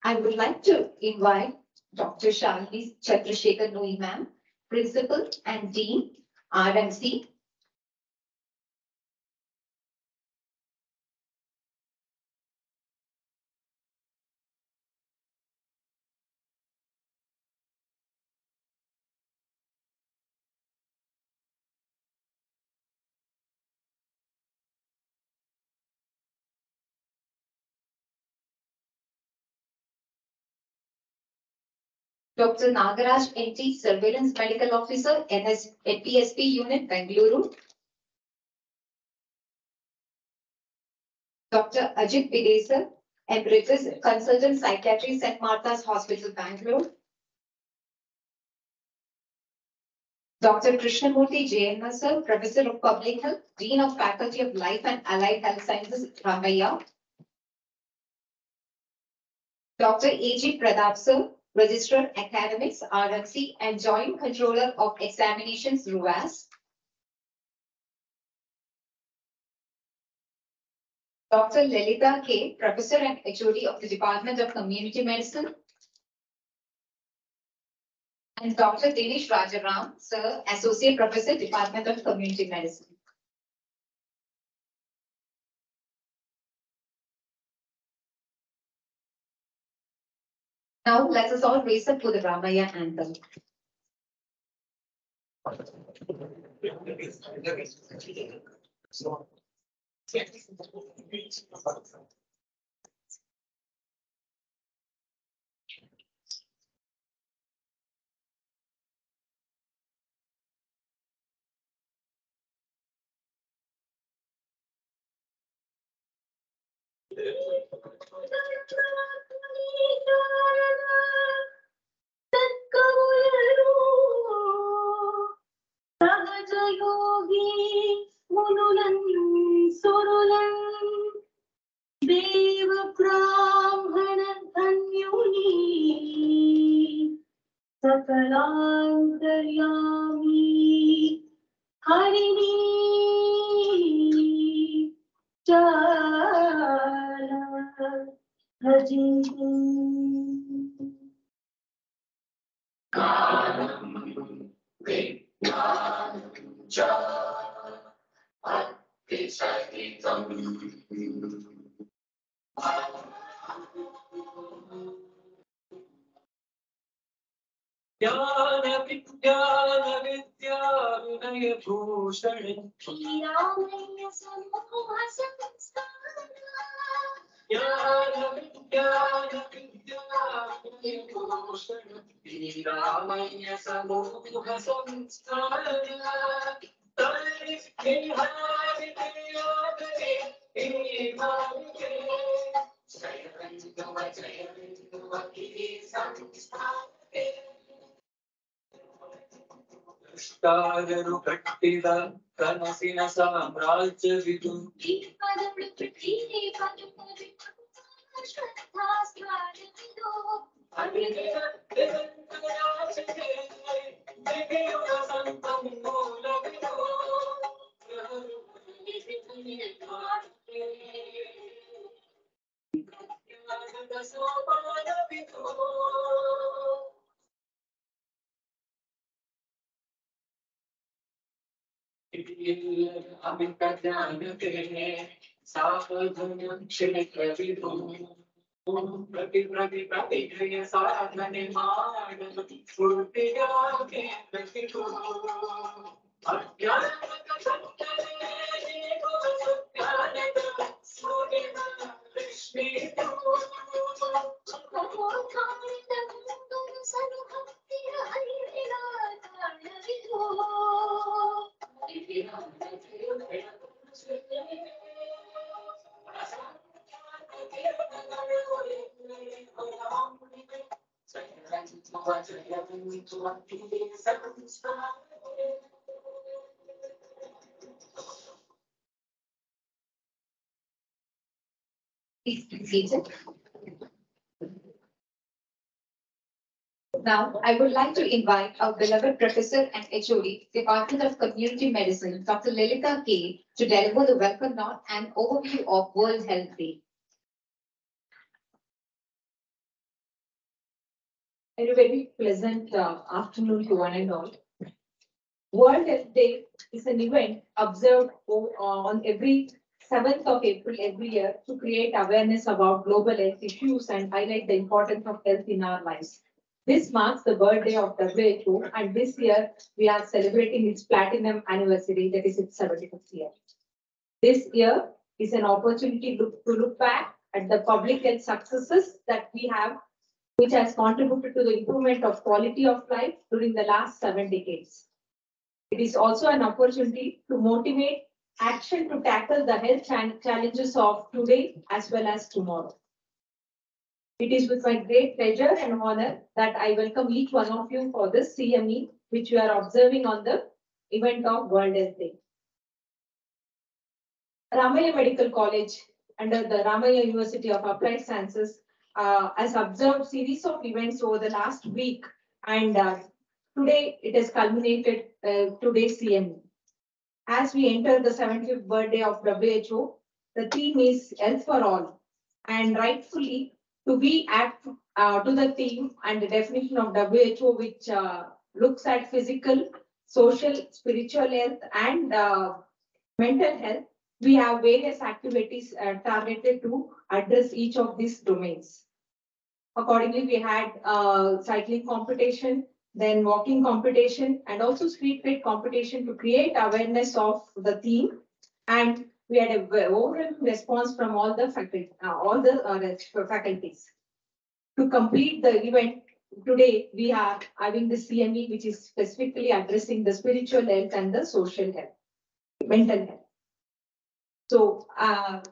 I would like to invite Dr. Shalini Chandrasekhar Noi ma'am, Principal and Dean, RMC. Dr. Nagaraj NT, Surveillance Medical Officer, NPSP Unit, Bengaluru. Dr. Ajit Bidesar, Emeritus Consultant Psychiatry, St. Martha's Hospital, Bangalore. Dr. Krishnamurthy Jayanna, sir, Professor of Public Health, Dean of Faculty of Life and Allied Health Sciences, Ramaiah. Dr. A.G. Pradap, sir, Registrar Academics, RMC, and Joint Controller of Examinations, RUAS. Dr. Lalitha K., Professor and HOD of the Department of Community Medicine. And Dr. Dinesh Rajaram, sir, Associate Professor, Department of Community Medicine. Now let us all raise up to the Ramaiah anthem. Sakalaantaryami Harini Chala Rajini Ganam Vijnanam Cha Attisahitam Jnana Vidya Vinaya Bhushan Ramaiah Samoha Samstana Jnana Vidya Vinaya Bhushan Ramaiah Samoha Samstana Tarif Nihari Niyadri Imamke Jayantuva Ki Samstana Stagaru Kattida Kanasina Samrajyavidu Padamlu Pritini Padamlu Shraddhastrajavidu Adinaya Devantarajate Diviyuga Santam Mulavidu Pratyada Sopanavidu Abhikajyanate Sadhanam Kshetravidu Prati Jaya Sadhane Madam Purtiyake Pravidu Ajnanaka Sattane Jnanaka Surina Vishnidu Kapokamita Mundum Sanuhatiya Ayrila Tanavidu Please be seated. Now, I would like to invite our beloved Professor and HOD, Department of Community Medicine, Dr. Lalitha K., to deliver the welcome note and overview of World Health Day. A very pleasant afternoon to one and all. World Health Day is an event observed on every 7th of April every year to create awareness about global health issues and highlight the importance of health in our lives. This marks the birthday of WHO, and this year we are celebrating its platinum anniversary, that is its 75th year. This year is an opportunity to look back at the public health successes that we have, which has contributed to the improvement of quality of life during the last 7 decades. It is also an opportunity to motivate action to tackle the health challenges of today as well as tomorrow. It is with my great pleasure and honor that I welcome each one of you for this CME, which we are observing on the event of World Health Day. Ramaiah Medical College, under the Ramaiah University of Applied Sciences, has observed series of events over the last week, and today it has culminated today's CME. As we enter the 75th birthday of WHO, the theme is Health for All, and rightfully to be apt to the theme and the definition of WHO, which looks at physical, social, spiritual health, and mental health. We have various activities targeted to address each of these domains. Accordingly, we had cycling competition, then walking competition, and also street fit competition to create awareness of the theme. And we had a overall response from all the faculties. To complete the event, today we are having the CME, which is specifically addressing the spiritual health and the social health, mental health. So,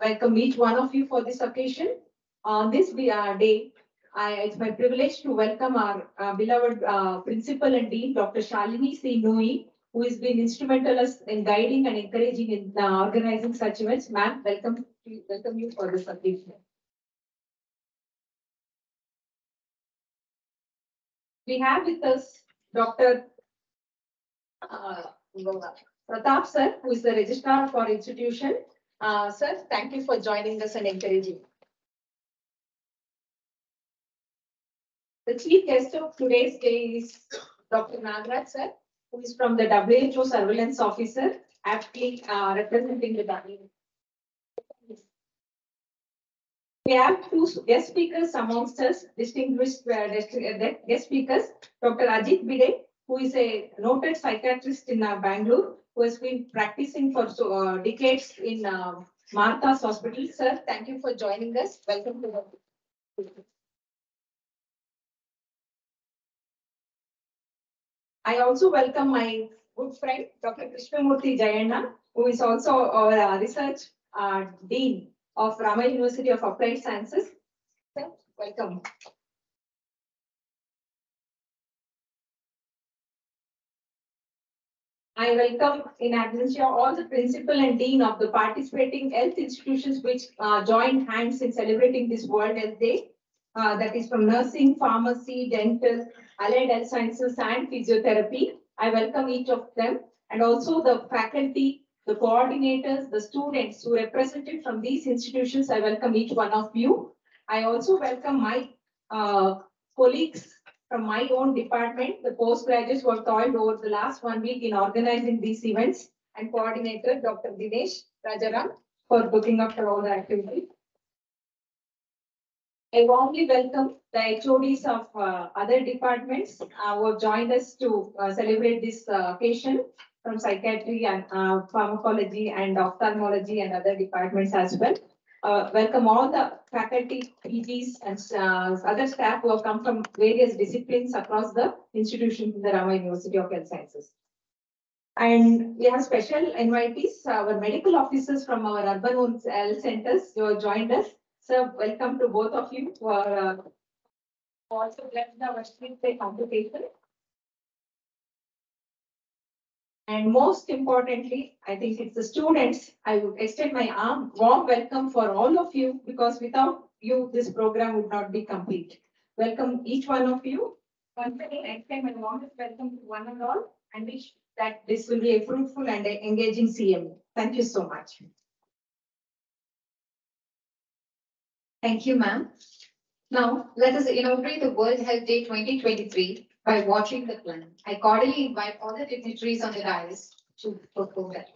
welcome each one of you for this occasion. On this day, it's my privilege to welcome our beloved Principal and Dean, Dr. Shalini C. Nui, who has been instrumental in guiding and encouraging in organizing such events. Ma'am, welcome you for this occasion. We have with us Dr. Pratap sir, who is the Registrar for Institution. Sir, thank you for joining us and encouraging. The chief guest of today's day is Dr. Nagraj sir, who is from the WHO Surveillance Officer, aptly representing the WHO. We have two guest speakers amongst us, distinguished guest speakers, Dr. Ajit Bide, who is a noted psychiatrist in Bangalore, who has been practicing for decades in Martha's Hospital. Sir, thank you for joining us. Welcome to the. I also welcome my good friend, Dr. Krishnamurthy Jayanna, who is also our research dean of Ramaiah University of Applied Sciences. Sir, welcome. I welcome in absentia all the principal and dean of the participating health institutions which joined hands in celebrating this World Health Day. That is from nursing, pharmacy, dental, allied health sciences, and physiotherapy. I welcome each of them, and also the faculty, the coordinators, the students who represented from these institutions. I welcome each one of you. I also welcome my colleagues from my own department, the postgraduates who have toiled over the last 1 week in organizing these events, and coordinator Dr. Dinesh Rajaram for looking after all the activities. I warmly welcome the HODs of other departments who have joined us to celebrate this occasion from psychiatry and pharmacology and ophthalmology and other departments as well. Welcome all the faculty, PGs, and other staff who have come from various disciplines across the institution in the Ramaiah University of Health Sciences. And we have special invitees, our medical officers from our urban health centers who have joined us. So welcome to both of you who are also blessed our street play competition. And most importantly, I think it's the students. I would extend my warm welcome for all of you, because without you, this program would not be complete. Welcome each one of you. Once again, I extend my warmest welcome to one and all, and wish that this will be a fruitful and engaging CME. Thank you so much. Thank you, ma'am. Now, let us inaugurate the World Health Day 2023 by watering the plant. I cordially invite all the dignitaries on the dais to perform that.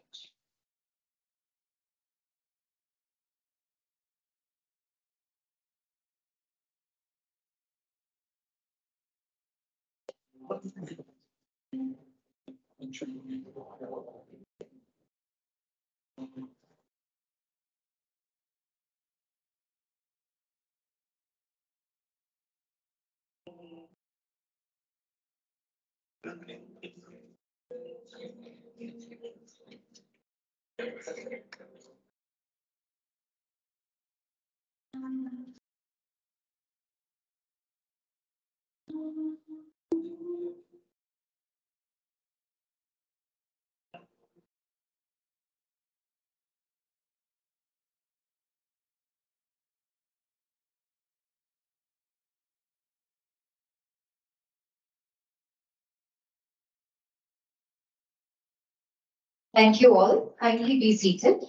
Thank you all. Kindly be seated.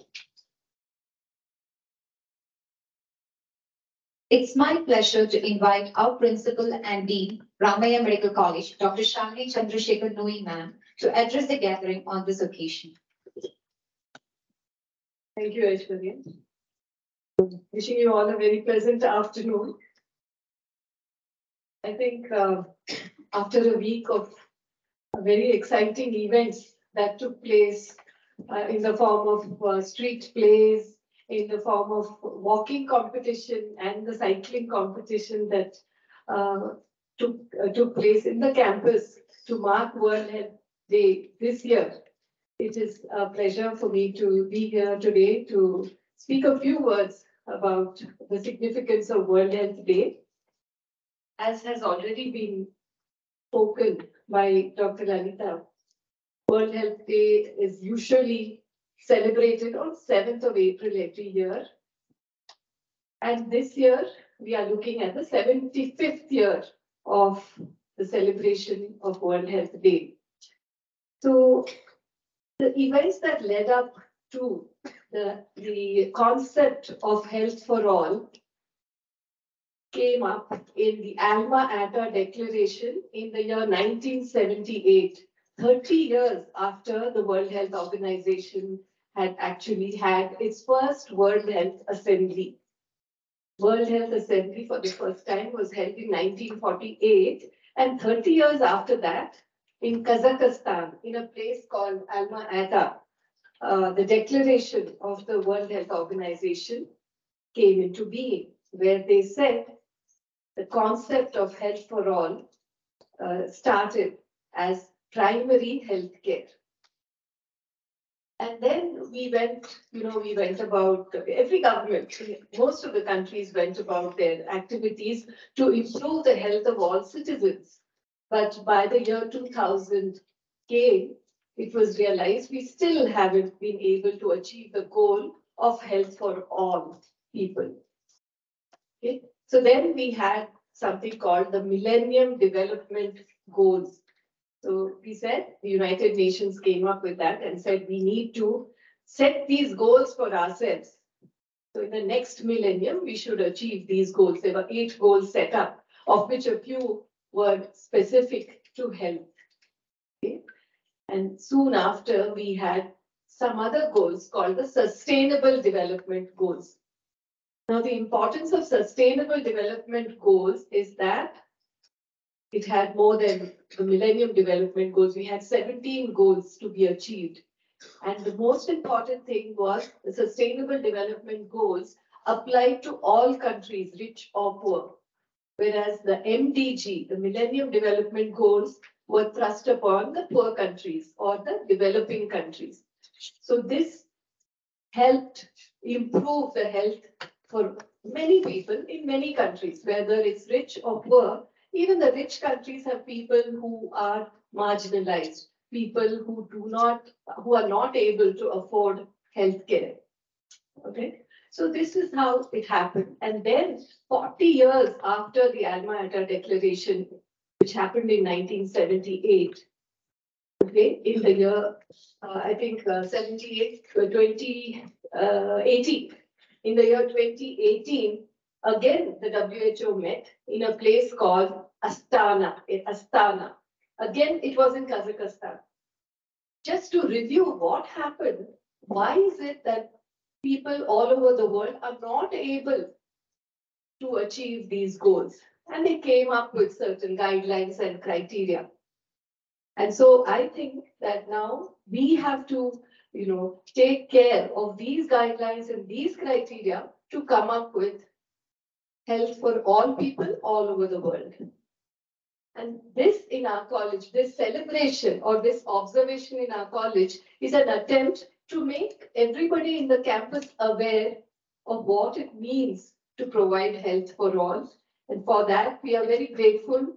It's my pleasure to invite our Principal and Dean, Ramaiah Medical College, Dr. Shamini Chandrasekhar Nui ma'am, to address the gathering on this occasion. Thank you, Aishwarya. Wishing you all a very pleasant afternoon. I think after a week of very exciting events that took place in the form of street plays, in the form of walking competition and the cycling competition that took place in the campus to mark World Health Day this year. It is a pleasure for me to be here today to speak a few words about the significance of World Health Day. As has already been spoken by Dr. Lalita, World Health Day is usually celebrated on 7th of April every year. And this year, we are looking at the 75th year of the celebration of World Health Day. So the events that led up to the concept of health for all came up in the Alma Ata Declaration in the year 1978, 30 years after the World Health Organization had actually had its first World Health Assembly. World Health Assembly for the first time was held in 1948, and 30 years after that, in Kazakhstan, in a place called Alma Ata, the declaration of the World Health Organization came into being, where they said the concept of health for all started as primary health care. And then we went about, every government, most of the countries went about their activities to improve the health of all citizens. But by the year 2000 came, it was realized we still haven't been able to achieve the goal of health for all people. Okay? So then we had something called the Millennium Development Goals. So we said the United Nations came up with that and said we need to set these goals for ourselves. So in the next millennium, we should achieve these goals. There were 8 goals set up, of which a few were specific to health. Okay? And soon after, we had some other goals called the Sustainable Development Goals. Now, the importance of Sustainable Development Goals is that it had more than the Millennium Development Goals. We had 17 goals to be achieved. And the most important thing was the Sustainable Development Goals applied to all countries, rich or poor. Whereas the MDG, the Millennium Development Goals, were thrust upon the poor countries or the developing countries. So this helped improve the health for many people in many countries, whether it's rich or poor. Even the rich countries have people who are marginalized, people who are not able to afford healthcare. Okay, so this is how it happened. And then 40 years after the Alma Ata Declaration, which happened in 1978, okay, in the year, I think 2018, in the year 2018, again, the WHO met in a place called Astana, Astana. Again, it was in Kazakhstan. Just to review what happened, why is it that people all over the world are not able to achieve these goals? And they came up with certain guidelines and criteria. And so I think that now we have to, take care of these guidelines and these criteria to come up with health for all people all over the world. And this in our college, this celebration or this observation in our college is an attempt to make everybody in the campus aware of what it means to provide health for all. And for that, we are very grateful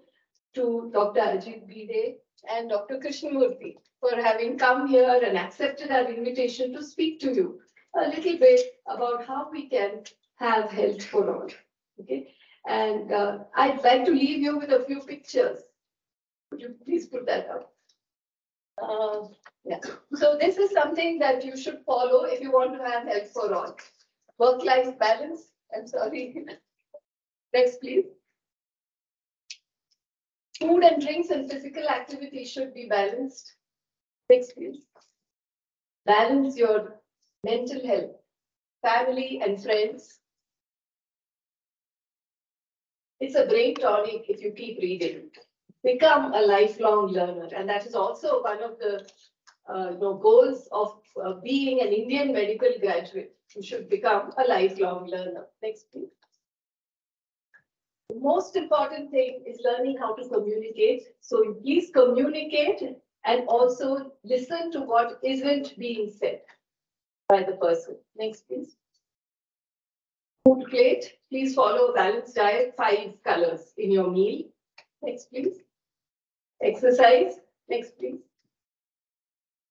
to Dr. Ajit Bide and Dr. Krishnamurthy for having come here and accepted our invitation to speak to you a little bit about how we can have health for all. Okay, and I'd like to leave you with a few pictures. Would you please put that up? Yeah. So this is something that you should follow if you want to have health for all. Work-life balance. I'm sorry. Next, please. Food and drinks and physical activity should be balanced. Next, please. Balance your mental health, family and friends. It's a brain tonic if you keep reading. Become a lifelong learner. And that is also one of the goals of being an Indian medical graduate. You should become a lifelong learner. Next, please. The most important thing is learning how to communicate. So please communicate and also listen to what isn't being said by the person. Next, please. Food plate. Please follow a balanced diet, 5 colors in your meal. Next, please. Exercise. Next, please.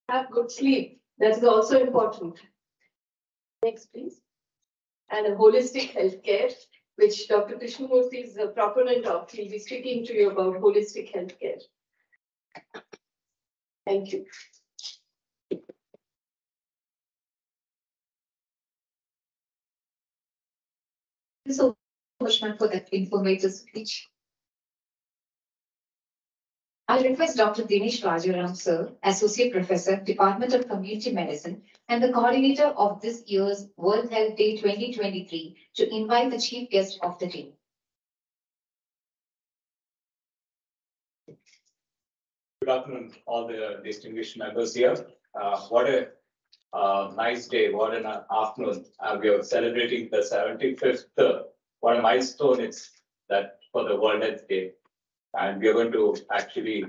Have good sleep. That is also important. Next, please. And a holistic healthcare, which Dr. Krishnamurthy is a proponent of. He'll be speaking to you about holistic healthcare. Thank you. Thank you so much, ma'am, for that informative speech. I'll request Dr. Dinesh Rajaram, sir, Associate Professor, Department of Community Medicine, and the coordinator of this year's World Health Day 2023 to invite the chief guest of the day. Good afternoon, all the distinguished members here. What a nice day, what an afternoon. We are celebrating the 75th, what a milestone it's that for the World Health Day. And we are going to actually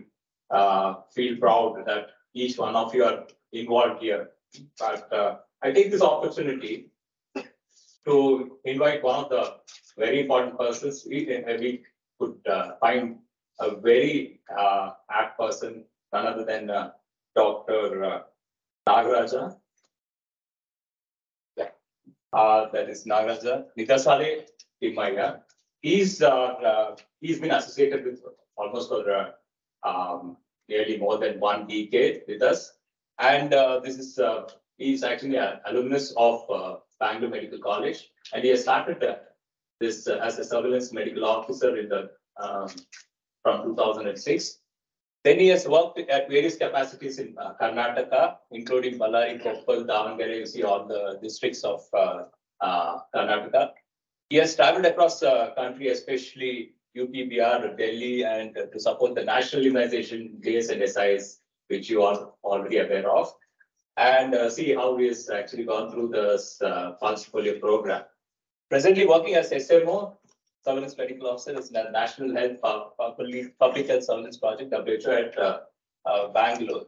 feel proud that each one of you are involved here. But I take this opportunity to invite one of the very important persons. We could find a very apt person, none other than Dr. Nagaraja. That is Nagaraja Nidasale Timaya. He's been associated with almost for nearly more than 1 decade with us, and he's actually an alumnus of Bangalore Medical College, and he has started this as a surveillance medical officer in the from 2006. Then he has worked at various capacities in Karnataka, including Ballari, Koppal, Davangere. You see all the districts of Karnataka. He has traveled across the country, especially UP, BR, Delhi, and to support the national immunization days and SIs, which you are already aware of, and see how he has actually gone through this pulse polio program. Presently working as SMO, Surveillance Medical Officer, is the National Health Public Health Surveillance Project, WHO, at Bangalore.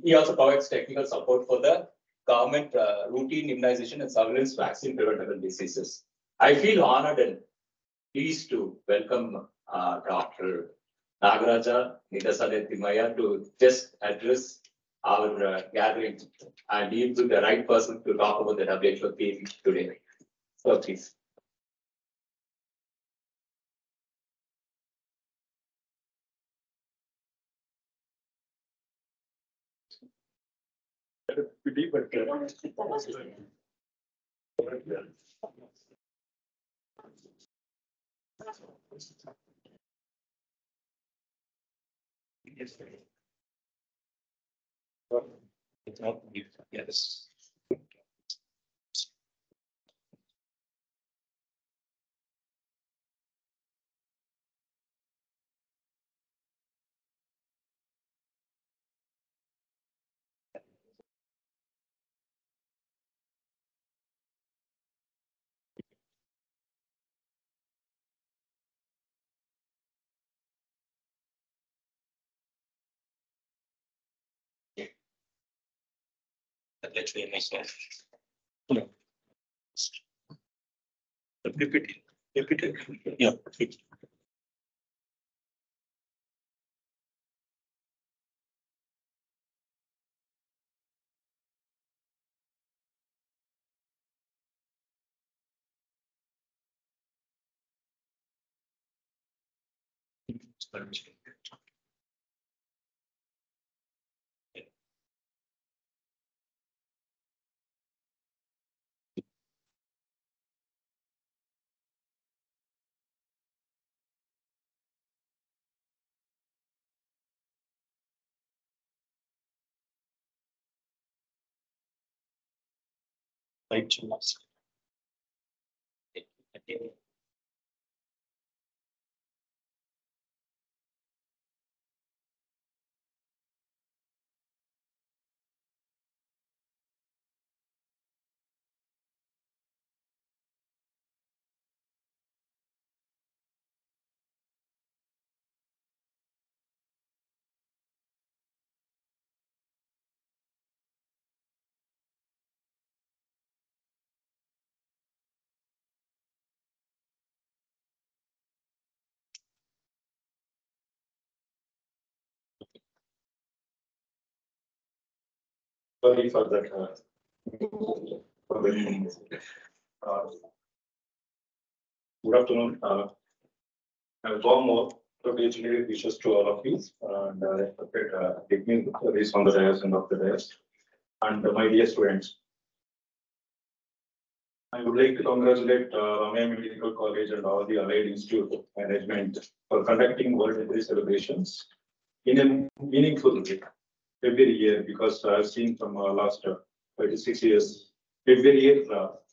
He also provides technical support for the government routine immunization and surveillance vaccine preventable diseases. I feel honored and pleased to welcome Dr. Nagaraja Nidasale Timaya to just address our gathering, and he will be the right person to talk about the WHO theme today. So please. Yes. Yes. Let's say myself. No. The PPT. PPT. Yeah. Right. Sorry for that. For the, uh, Good afternoon. Warm wishes to all of you and take me this on the dais and of the dais. And my dear students, I would like to congratulate Ramaiah Medical College and all the allied institute management for conducting World Day celebrations in a meaningful way every year, because I've seen from last 26 years, every year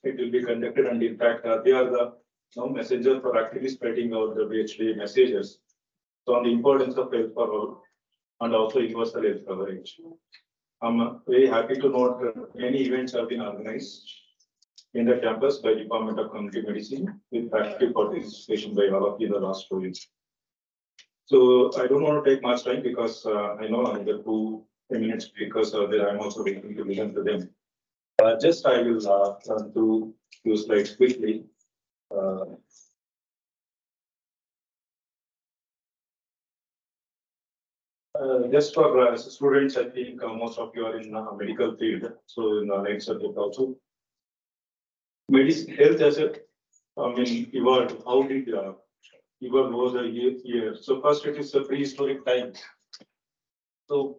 it will be conducted, and in fact they are the messenger for actually spreading out the WHD messages. So on the importance of health for all and also universal health coverage. I'm very happy to note that many events have been organized in the campus by Department of Community Medicine with active participation by all of you in the last 2 years. So I don't want to take much time because I know another 2 minutes because I'm also waiting to listen to them. Just I will run through few slides quickly. Just for students, I think most of you are in medical field, so in the next subject also. Medicine, health as a, evolved. How did evolve over the year? So first, it is a prehistoric time. So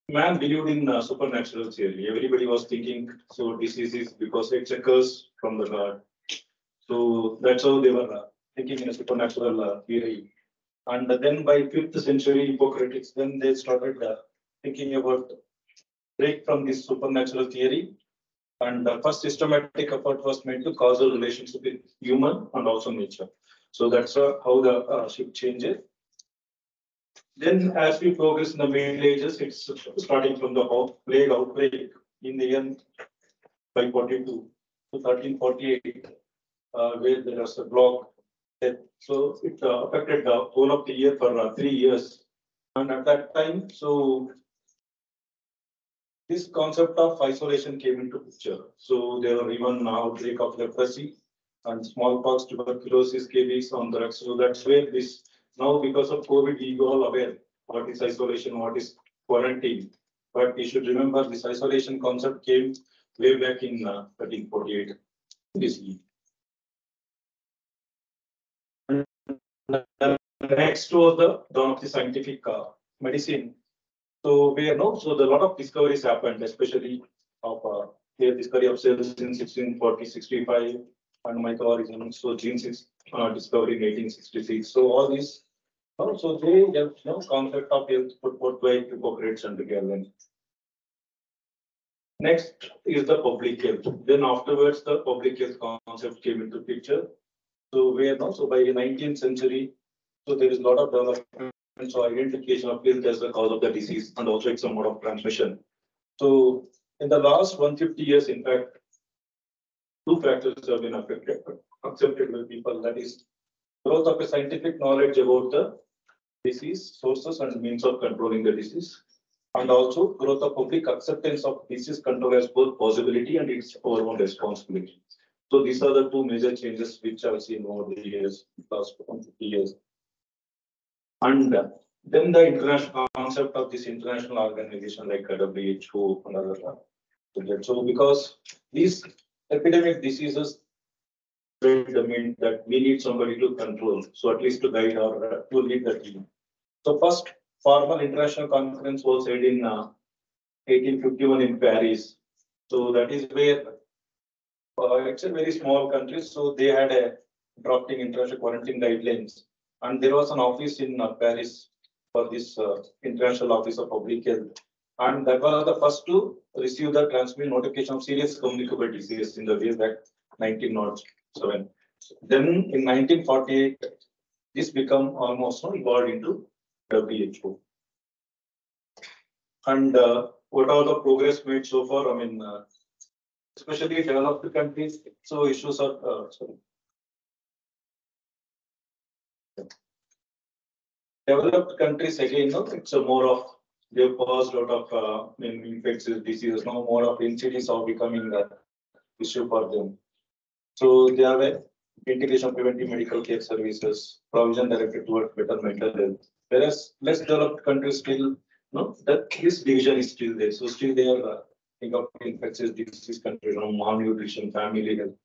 man believed in supernatural theory. Everybody was thinking so diseases because it's a curse from the God. So that's how they were thinking in a supernatural theory. And then by 5th century, Hippocrates, then they started thinking about break from this supernatural theory. And the first systematic effort was made to causal relationship with human and also nature. So that's how the shift changes. Then as we progress in the Middle Ages, it's starting from the plague outbreak in the end 542 to 1348, where there was a block. So it affected the whole of the year for 3 years. And at that time, so this concept of isolation came into picture. So there were even outbreak of leprosy and smallpox, tuberculosis, cases on drugs. So that's where this now because of COVID, we all aware what is isolation, what is quarantine. But we should remember this isolation concept came way back in 1348. Next was the dawn of the scientific medicine. So we know, so a lot of discoveries happened, especially of the discovery of cells in 1640, 65, and microorganisms. So genes discovery in 1866. So all these, so they have concept of health put forth by Hippocrates and Gallen. Next is the public health. Then afterwards, the public health concept came into picture. So where now, so by 19th century, so there is a lot of development. So identification of health as the cause of the disease and also it's a mode of transmission. So in the last 150 years, in fact, two factors have been accepted by people. That is growth of a scientific knowledge about the disease sources and means of controlling the disease, and also growth of public acceptance of disease control as both possibility and its our own responsibility. So these are the two major changes which I've seen over the years, last 150 years. And then the international concept of this international organization like WHO and other. So because these epidemic diseases mean that we need somebody to control, so at least to guide or to lead the team. So first formal international conference was held in 1851 in Paris. So that is where it's a very small country, so they had a drafting international quarantine guidelines, and there was an office in Paris for this international office of public health, and that was the first to receive the transmission notification of serious communicable disease in the way back 1907. Then in 1948, this become almost evolved into WHO. And what are the progress made so far? I mean, especially developed countries. So issues are sorry. Developed countries again, it's a more of they've passed out of infectious diseases. Now more of NCDs are becoming the issue for them. So they have a integration of preventive medical care services, provision directed towards better mental health. Whereas less developed countries still, that this division is still there. So still they are think of infectious disease countries, malnutrition, family health.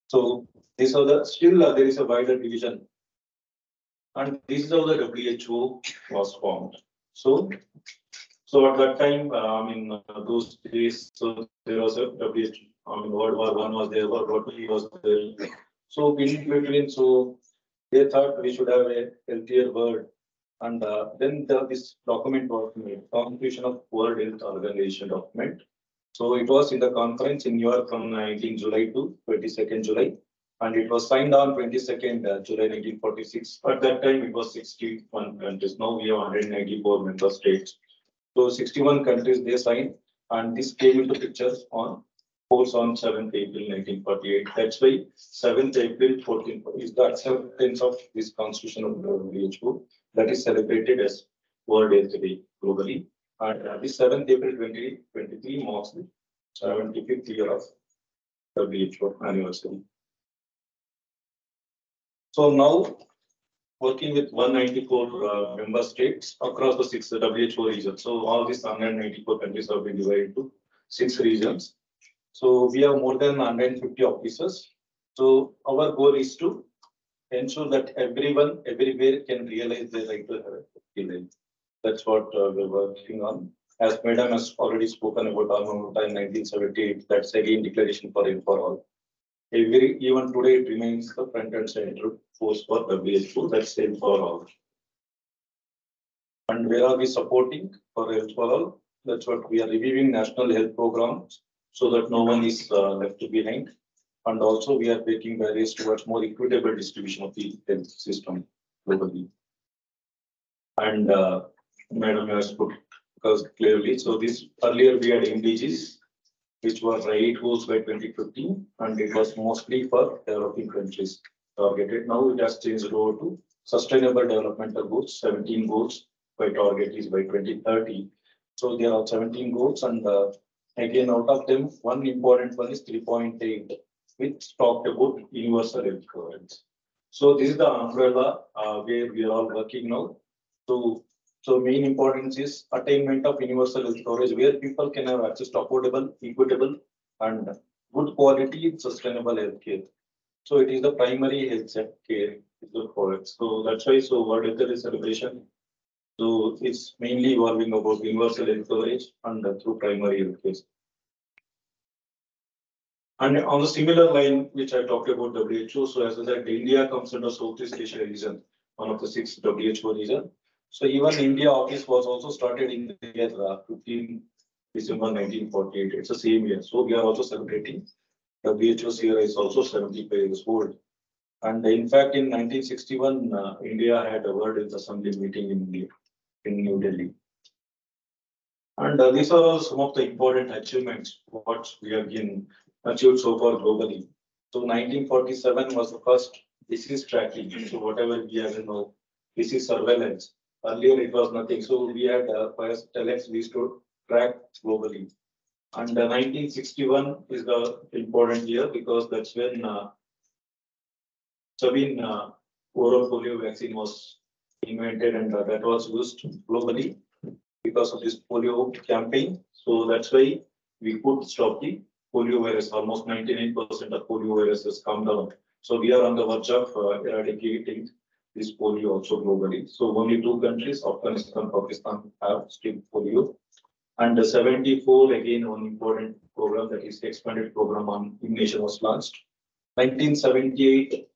So these are the still there is a wider division. And this is how the WHO was formed. So at that time, those days, so there was a WHO. World War I was there, World War II was there. So in between, so they thought we should have a healthier world. And then this document was made, Constitution of World Health Organization document. So it was in the conference in New York from 19 July to 22nd July. And it was signed on 22nd July 1946. At that time, it was 61 countries. Now we have 194 member states. So 61 countries they signed, and this came into picture on 7th April 1948. That's why 7th April 14 is the acceptance of this constitution of the WHO that is celebrated as World Health Day globally. And this 7th April 2023 marks the 75th year of WHO anniversary. So now, working with 194 member states across the 6 WHO regions. So all these 194 countries have been divided into 6 regions. So we have more than 150 officers. So our goal is to ensure that everyone, everywhere can realize their right to health. That's what we're working on. As Madam has already spoken about in 1978, that's again declaration for health for all. Even today, it remains the front and center force for WHO, that's health for all. And where are we supporting for health for all? That's what we are reviewing national health programs so that no one is left behind. And also we are taking barriers towards more equitable distribution of the health system globally. And Madam has put because clearly, so this earlier we had MDGs, which was 8 goals by 2015, and it was mostly for developing countries targeted. Now it has changed over to sustainable developmental goals, 17 goals by target is by 2030. So there are 17 goals, and again, out of them, one important one is 3.8, which talked about universal health coverage. So this is the umbrella where we are all working now. So main importance is attainment of universal health coverage, where people can have access to affordable, equitable, and good quality sustainable health care. So it is the primary health care is the product. So that's why World Health Day celebration. So it's mainly evolving about universal health coverage and through primary health care. And on the similar line, which I talked about WHO, so as I said, India comes under Southeast Asia region, one of the 6 WHO region. So even India office was also started in the year 15 December 1948. It's the same year. So we are also celebrating. WHO's year is also 75 years old. And in fact, in 1961, India had a World Health Assembly meeting in New Delhi. And these are all some of the important achievements what we have been achieved so far globally. So 1947 was the first disease tracking. So whatever we have now, disease surveillance. Earlier it was nothing. So we had first telex we used to track globally. And 1961 is the important year because that's when Sabine oral polio vaccine was invented and that was used globally because of this polio campaign. So that's why we could stop the polio virus. Almost 99% of polio viruses come down. So we are on the verge of eradicating this polio also globally. So only 2 countries, Afghanistan, Pakistan, have still polio. And 74, again, one important program that is the expanded program on immunization was launched. 1978,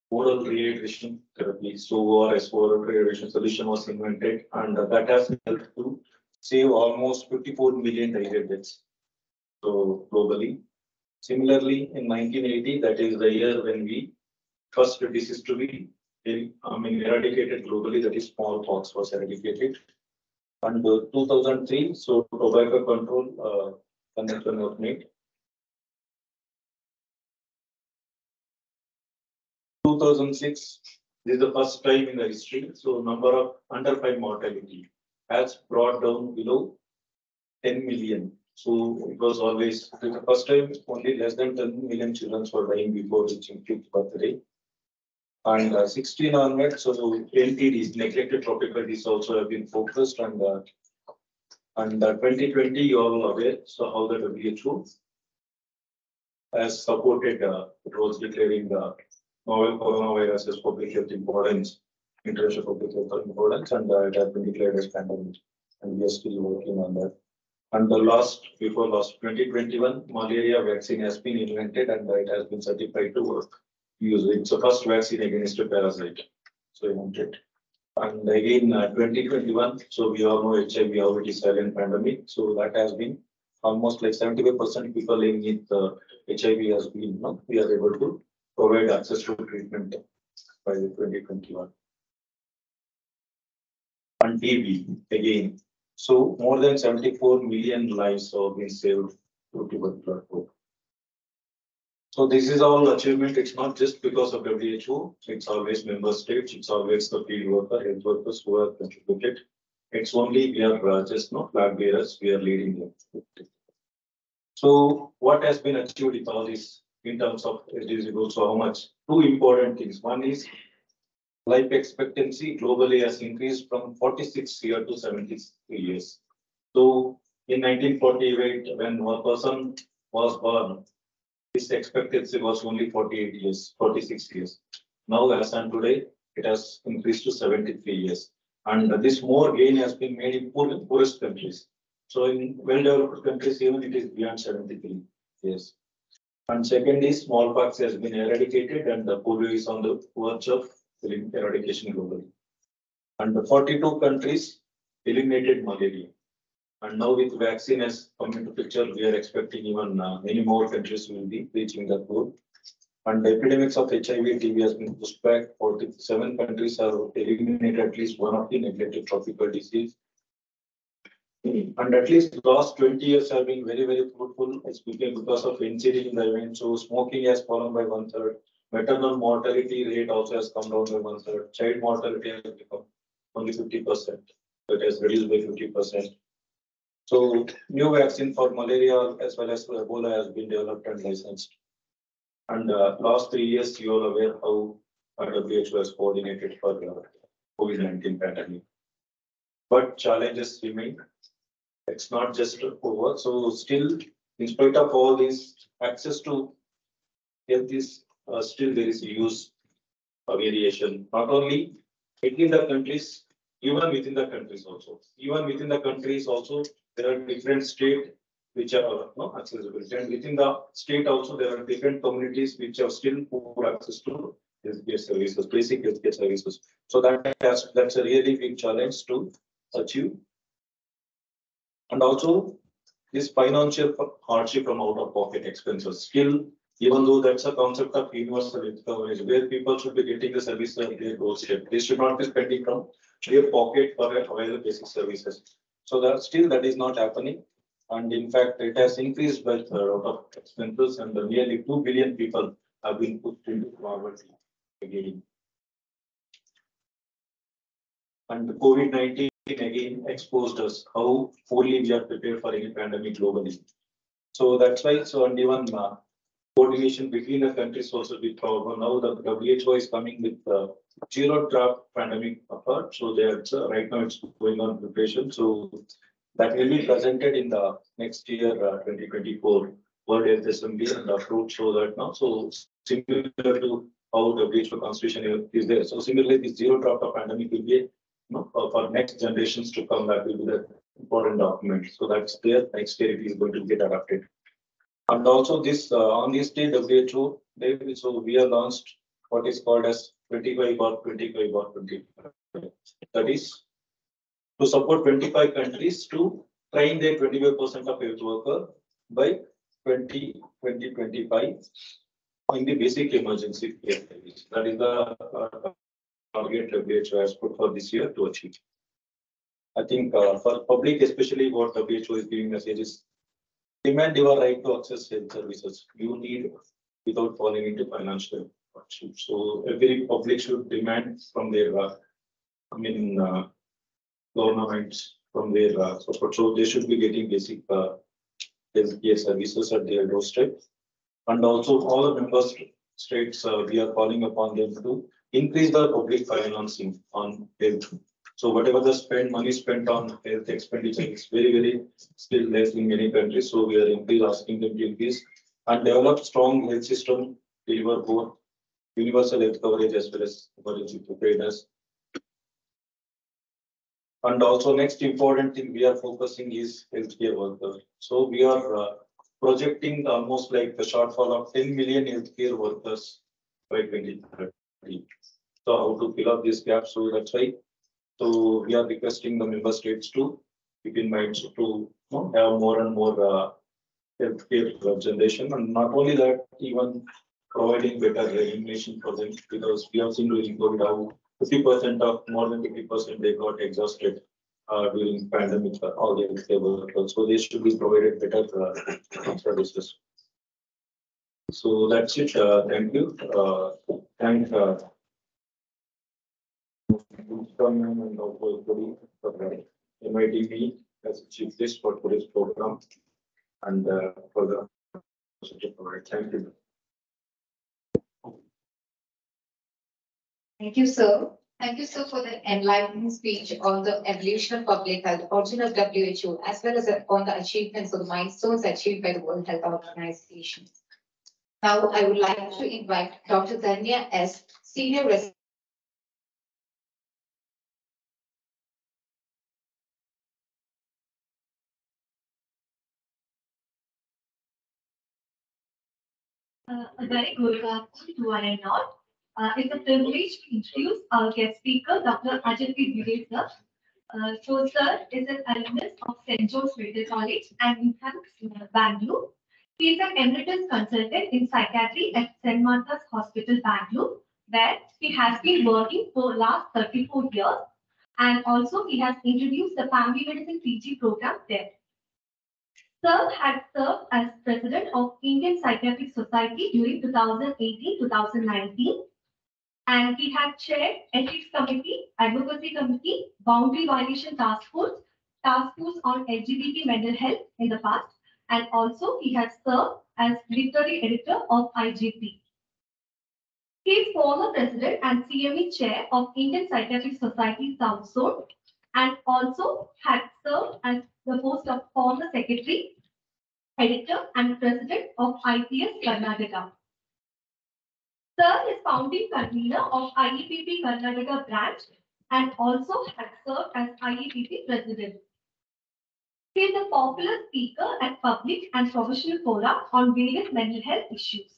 oral rehydration therapy. So ORS, oral rehydration solution was invented, and that has helped to save almost 54 million diarrhea deaths. So globally. Similarly, in 1980, that is the year when we first disease to be eradicated globally, that is smallpox was eradicated. And 2003, so tobacco control convention was made. 2006, this is the first time in the history. So number of under 5 mortality has brought down below 10 million. So it was always the first time only less than 10 million children were dying before reaching 5th birthday. And 16 onwards, so NTDs, neglected tropical disease also have been focused on that. And 2020, you all aware, so how the WHO has supported rules declaring the novel coronavirus as public health importance, international public health importance, and it has been declared as pandemic. And we are still working on that. And before last 2021, malaria vaccine has been invented and it has been certified to work. It's the first vaccine against a parasite. So invented. And again, 2021, so we all know HIV already silent pandemic. So that has been almost like 75% people living with HIV has been, we are able to provide access to treatment by 2021. And TB again. So more than 74 million lives have been saved through tuberculosis. So this is all achievement. It's not just because of WHO. It's always member states. It's always the field worker, health workers who have contributed. It's only we are just not flag bearers. We are leading them. So what has been achieved with all this in terms of SDG goals? So how much? 2 important things. One is life expectancy globally has increased from 46 years to 73 years. So in 1948, when one person was born, his expectancy was only 48 years, 46 years. Now, as on today, it has increased to 73 years. And this more gain has been made in poorest countries. So in well-developed countries, even it is beyond 73 years. And second is smallpox has been eradicated and the polio is on the verge of eradication globally. And the 42 countries eliminated malaria. And now with vaccine has come into picture, we are expecting even many more countries will be reaching that goal. And the epidemics of HIV TB has been pushed back. 47 countries have eliminated at least one of the neglected tropical disease. And at least the last 20 years have been very, very fruitful. It's because of incident in the event. So smoking has fallen by 1/3. Maternal mortality rate also has come down by 1/3. Child mortality has become only 50%. So it has reduced by 50%. So new vaccine for malaria as well as Ebola has been developed and licensed. And last 3 years, you are aware how WHO has coordinated for COVID-19 pandemic. But challenges remain. It's not just over. So still, in spite of all this, access to health is still there is huge variation. Not only within the countries, even within the countries also. Even within the countries also, there are different states which are accessible. And within the state also, there are different communities which have still poor access to healthcare services, basic healthcare services. So that's a really big challenge to achieve. And also this financial hardship from out-of-pocket expenses. Still, even though that's a concept of universal health coverage, where people should be getting the service at their doorstep, they should not be spending from their pocket for available basic services. So that is not happening. And in fact, it has increased by a lot of expenses, and nearly 2 billion people have been put into poverty again. And the COVID-19 again exposed us how poorly we are prepared for any pandemic globally. So that's why, and even coordination between the countries also be problem. Now the WHO is coming with zero draft pandemic apart. So there's right now it's going on preparation. So that will be presented in the next year, 2024 World Health Assembly and approved so that now. So similar to how WHO constitution is there. So similarly, the zero draft of pandemic will be for next generations to come. That will be the important document. So that's there. Next year it is going to get adopted. And also this on this day WHO, so we have launched what is called as 25/25/25. That is to support 25 countries to train their 25% of health worker by 2025 in the basic emergency care service. That is the target WHO has put for this year to achieve. I think for public, especially what WHO is giving message is demand your right to access health services. You need without falling into financial hardship. So every public should demand from their, governments from their support. So they should be getting basic healthcare services at their doorstep. And also all the member states, we are calling upon them to increase the public financing on health. So whatever the money spent on health expenditure is very still less in many countries. So we are asking them to increase and develop strong health system, deliver both universal health coverage as well as emergency preparedness. And also next important thing we are focusing is healthcare workers. So we are projecting almost like the shortfall of 10 million healthcare workers by 2030. So how to fill up this gap? So that's why. So we are requesting the member states to keep in mind to have more and more healthcare generation, and not only that, even providing better remuneration for them, because we have seen during COVID how 50% of more than 50% they got exhausted during pandemic, all the healthcare workers. So they should be provided better services. So that's it. Thank you. Thank and also for MITB as chief guest for today's program and for the thank you. Thank you, sir. Thank you, sir, for the enlightening speech on the evolution of public health, origin of WHO, as well as on the achievements of the milestones achieved by the World Health Organization. Now, I would like to invite Dr. Dhanya S., Senior Resident. A very good afternoon to one and all. It's a privilege to introduce our guest speaker, Dr. Ajati Dide, sir. So, sir is an alumnus of St. George's Medical College and in Bangalore. He is an emeritus consultant in psychiatry at St. Martha's Hospital, Bangalore, where he has been working for the last 34 years. And also, he has introduced the family medicine PG program there. Sir had served as president of Indian Psychiatric Society during 2018-2019, and he had chaired Ethics Committee, Advocacy Committee, Boundary Violation Task Force on LGBT mental health in the past, and also he has served as literary editor of IGP. He is former president and CME chair of Indian Psychiatric Society South Zone, and also had served as the post of former secretary, editor, and president of IPS Karnataka. Sir is founding convener of IAPP Karnataka branch and also had served as IAPP president. He is a popular speaker at public and professional fora on various mental health issues.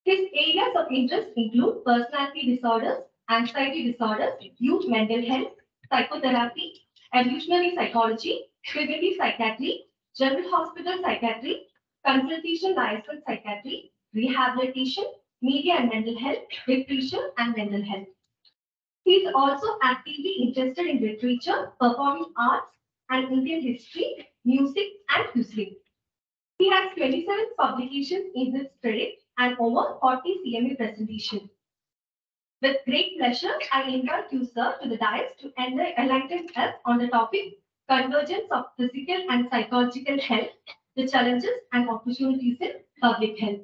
His areas of interest include personality disorders, anxiety disorders, youth mental health, psychotherapy, evolutionary psychology, preventive psychiatry, general hospital psychiatry, consultation liaison psychiatry, rehabilitation, media and mental health, depression and mental health. He is also actively interested in literature, performing arts, and Indian history, music, and cuisine. He has 27 publications in his credit and over 40 CME presentations. With great pleasure, I invite you, sir, to the dais to enlighten us on the topic convergence of physical and psychological health, the challenges and opportunities in public health.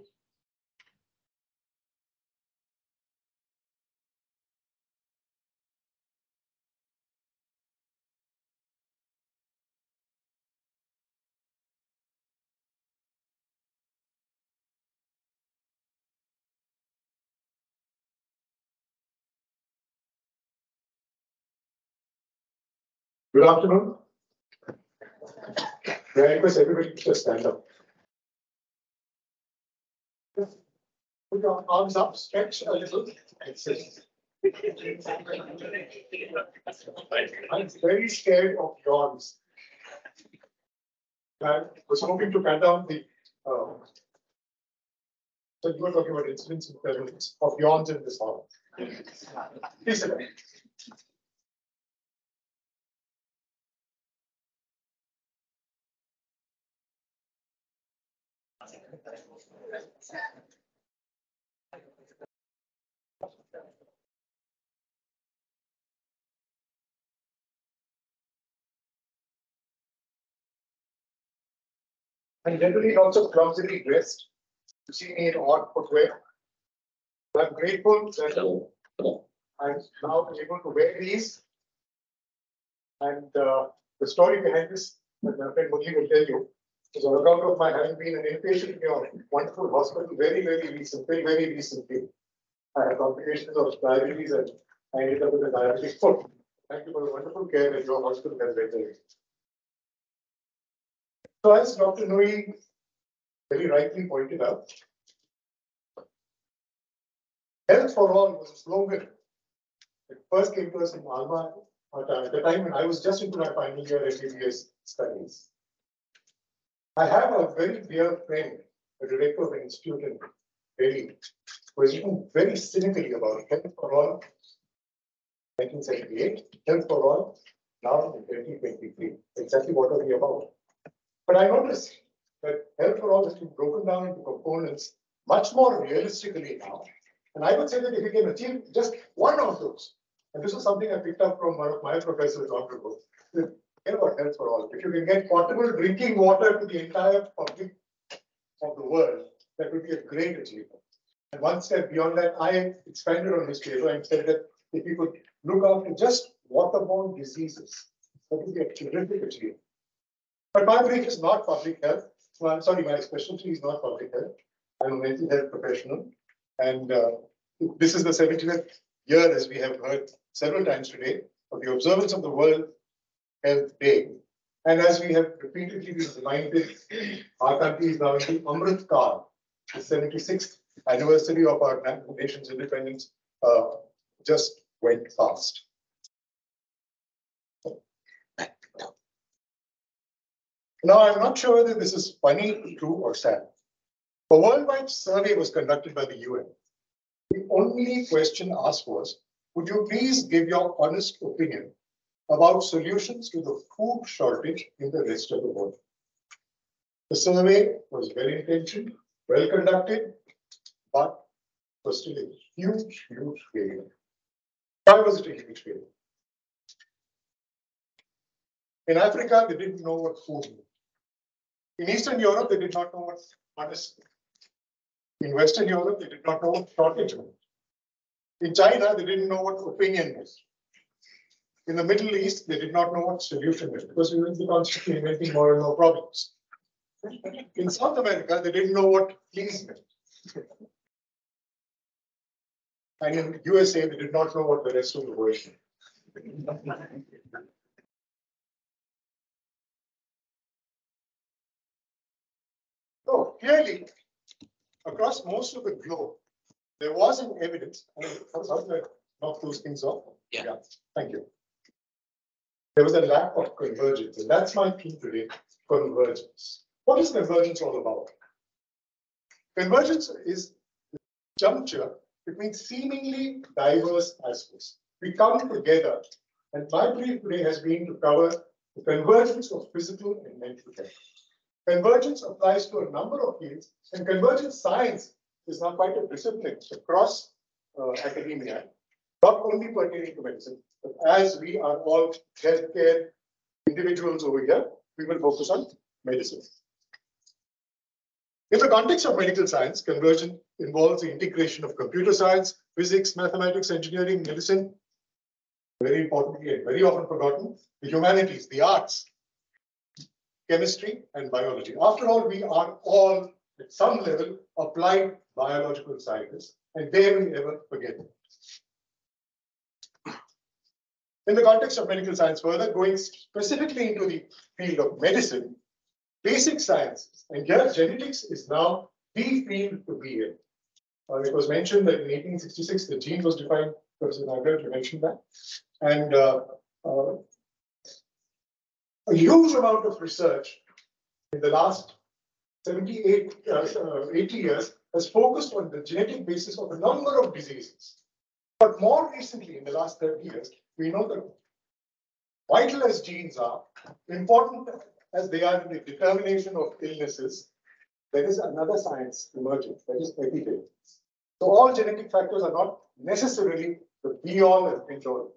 Good afternoon. May I request everybody to just stand up? Put your arms up, stretch a little, and sit. I'm very scared of yawns. I was hoping to cut down the. So you were talking about incidents and prevalence of yawns in this hall. Please sit down. I'm generally not so clumsily dressed. You see me in odd footwear. I'm grateful that I'm now able to wear these. And the story behind this, that my friend Murli will tell you, is on account of my having been an inpatient in your wonderful hospital very recently. I had complications of diabetes and I ended up with a diabetic foot. Thank you for the wonderful care that your hospital has rendered. So as Dr. Nui very rightly pointed out, health for all was a slogan. It first came to us in Alma at the time when I was just into my final year MBBS studies. I have a very dear friend, the director of an institute in Delhi, who has written very cynically about health for all, 1978, health for all, now in 2023. Exactly what are we about? But I noticed that health for all has been broken down into components much more realistically now. And I would say that if you can achieve just one of those, and this is something I picked up from one of my professors, Dr. Bose, about health for all. If you can get potable drinking water to the entire public of the world, that would be a great achievement. And one step beyond that, I expanded on this paper and said that if you could look after just waterborne diseases, that would be a terrific achievement. But my brief is not public health. Well, I'm sorry, my specialty is not public health. I'm a mental health professional. And this is the 70th year, as we have heard several times today, of the observance of the World Health Day. And as we have repeatedly been reminded, our country is now in the Amrit Kaal, the 76th anniversary of our nation's independence just went past. Now, I'm not sure whether this is funny, true, or sad. A worldwide survey was conducted by the UN. The only question asked was, would you please give your honest opinion about solutions to the food shortage in the rest of the world? The survey was well intentioned, well conducted, but was still a huge failure. Why was it a huge failure? In Africa, they didn't know what food meant. In Eastern Europe, they did not know what honest. In Western Europe, they did not know what shortage meant. In China, they didn't know what opinion was. In the Middle East, they did not know what solution was because we were constantly inventing more and more problems. In South America, they didn't know what please meant. And in USA, they did not know what the rest of the world meant. So clearly, across most of the globe, there was an evidence. How do I knock those things off? Yeah. Thank you. There was a lack of convergence, and that's my theme today, convergence. What is convergence all about? Convergence is the juncture between seemingly diverse aspects. We come together, and my brief today has been to cover the convergence of physical and mental health. Convergence applies to a number of fields, and convergence science is now quite a discipline across academia, not only pertaining to medicine, but as we are all healthcare individuals over here, we will focus on medicine. In the context of medical science, convergence involves the integration of computer science, physics, mathematics, engineering, medicine, very importantly and very often forgotten, the humanities, the arts, chemistry, and biology. After all, we are all, at some level, applied biological scientists, and dare we ever forget it. In the context of medical science, further going specifically into the field of medicine, basic sciences, and here genetics is now the field to be in. It was mentioned that in 1866, the gene was defined. Professor Nagar, you mentioned that. And a huge amount of research in the last 80 years has focused on the genetic basis of a number of diseases. But more recently, in the last 30 years, we know that vital as genes are, important as they are in the determination of illnesses, there is another science emerging, that is epigenetics. So all genetic factors are not necessarily the be-all and end-all.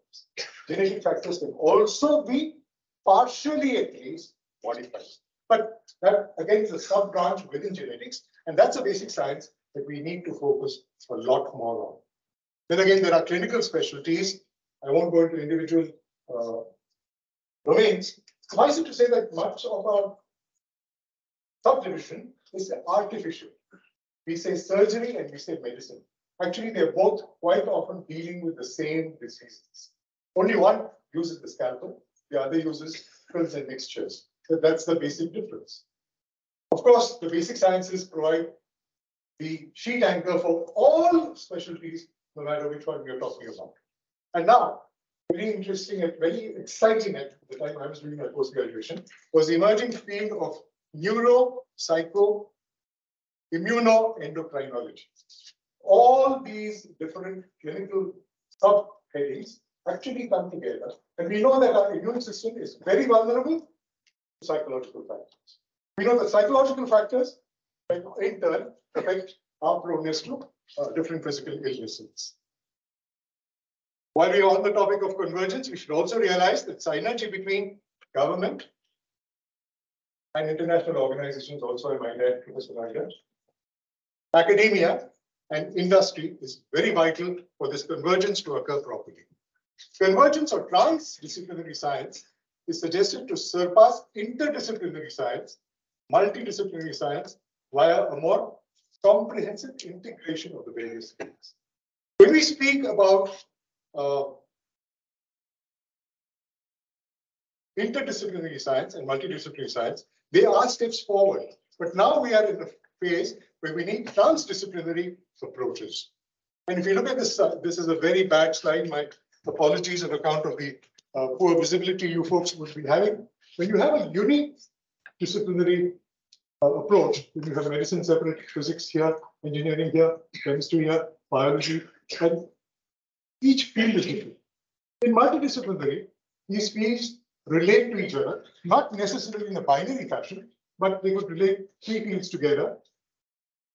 Genetic factors can also be partially at least modified. But that again is a sub-branch within genetics, and that's a basic science that we need to focus a lot more on. Then again, there are clinical specialties. I won't go into individual domains. Suffice it to say that much of our subdivision is artificial. We say surgery and we say medicine. Actually, they're both quite often dealing with the same diseases. Only one uses the scalpel, the other uses pills and mixtures. So that's the basic difference. Of course, the basic sciences provide the sheet anchor for all specialties, no matter which one we are talking about. And now, very interesting and very exciting at the time I was doing my post-graduation was the emerging field of neuro-psycho-immuno-endocrinology. All these different clinical subheadings actually come together, and we know that our immune system is very vulnerable to psychological factors. We know that psychological factors, in turn, affect our proneness to different physical illnesses. While we are on the topic of convergence, we should also realize that synergy between government and international organizations, also I might add, Professor Nagar, academia and industry is very vital for this convergence to occur properly. Convergence or transdisciplinary science is suggested to surpass interdisciplinary science, multidisciplinary science, via a more comprehensive integration of the various fields. When we speak about interdisciplinary science and multidisciplinary science, they are steps forward. But now we are in a phase where we need transdisciplinary approaches. And if you look at this, this is a very bad slide. My apologies on account of the poor visibility you folks would be having. When you have a unique disciplinary approach, when you have medicine separate, physics here, engineering here, chemistry here, biology, and each field is different. In multidisciplinary, these fields relate to each other, not necessarily in a binary fashion, but they would relate three fields together.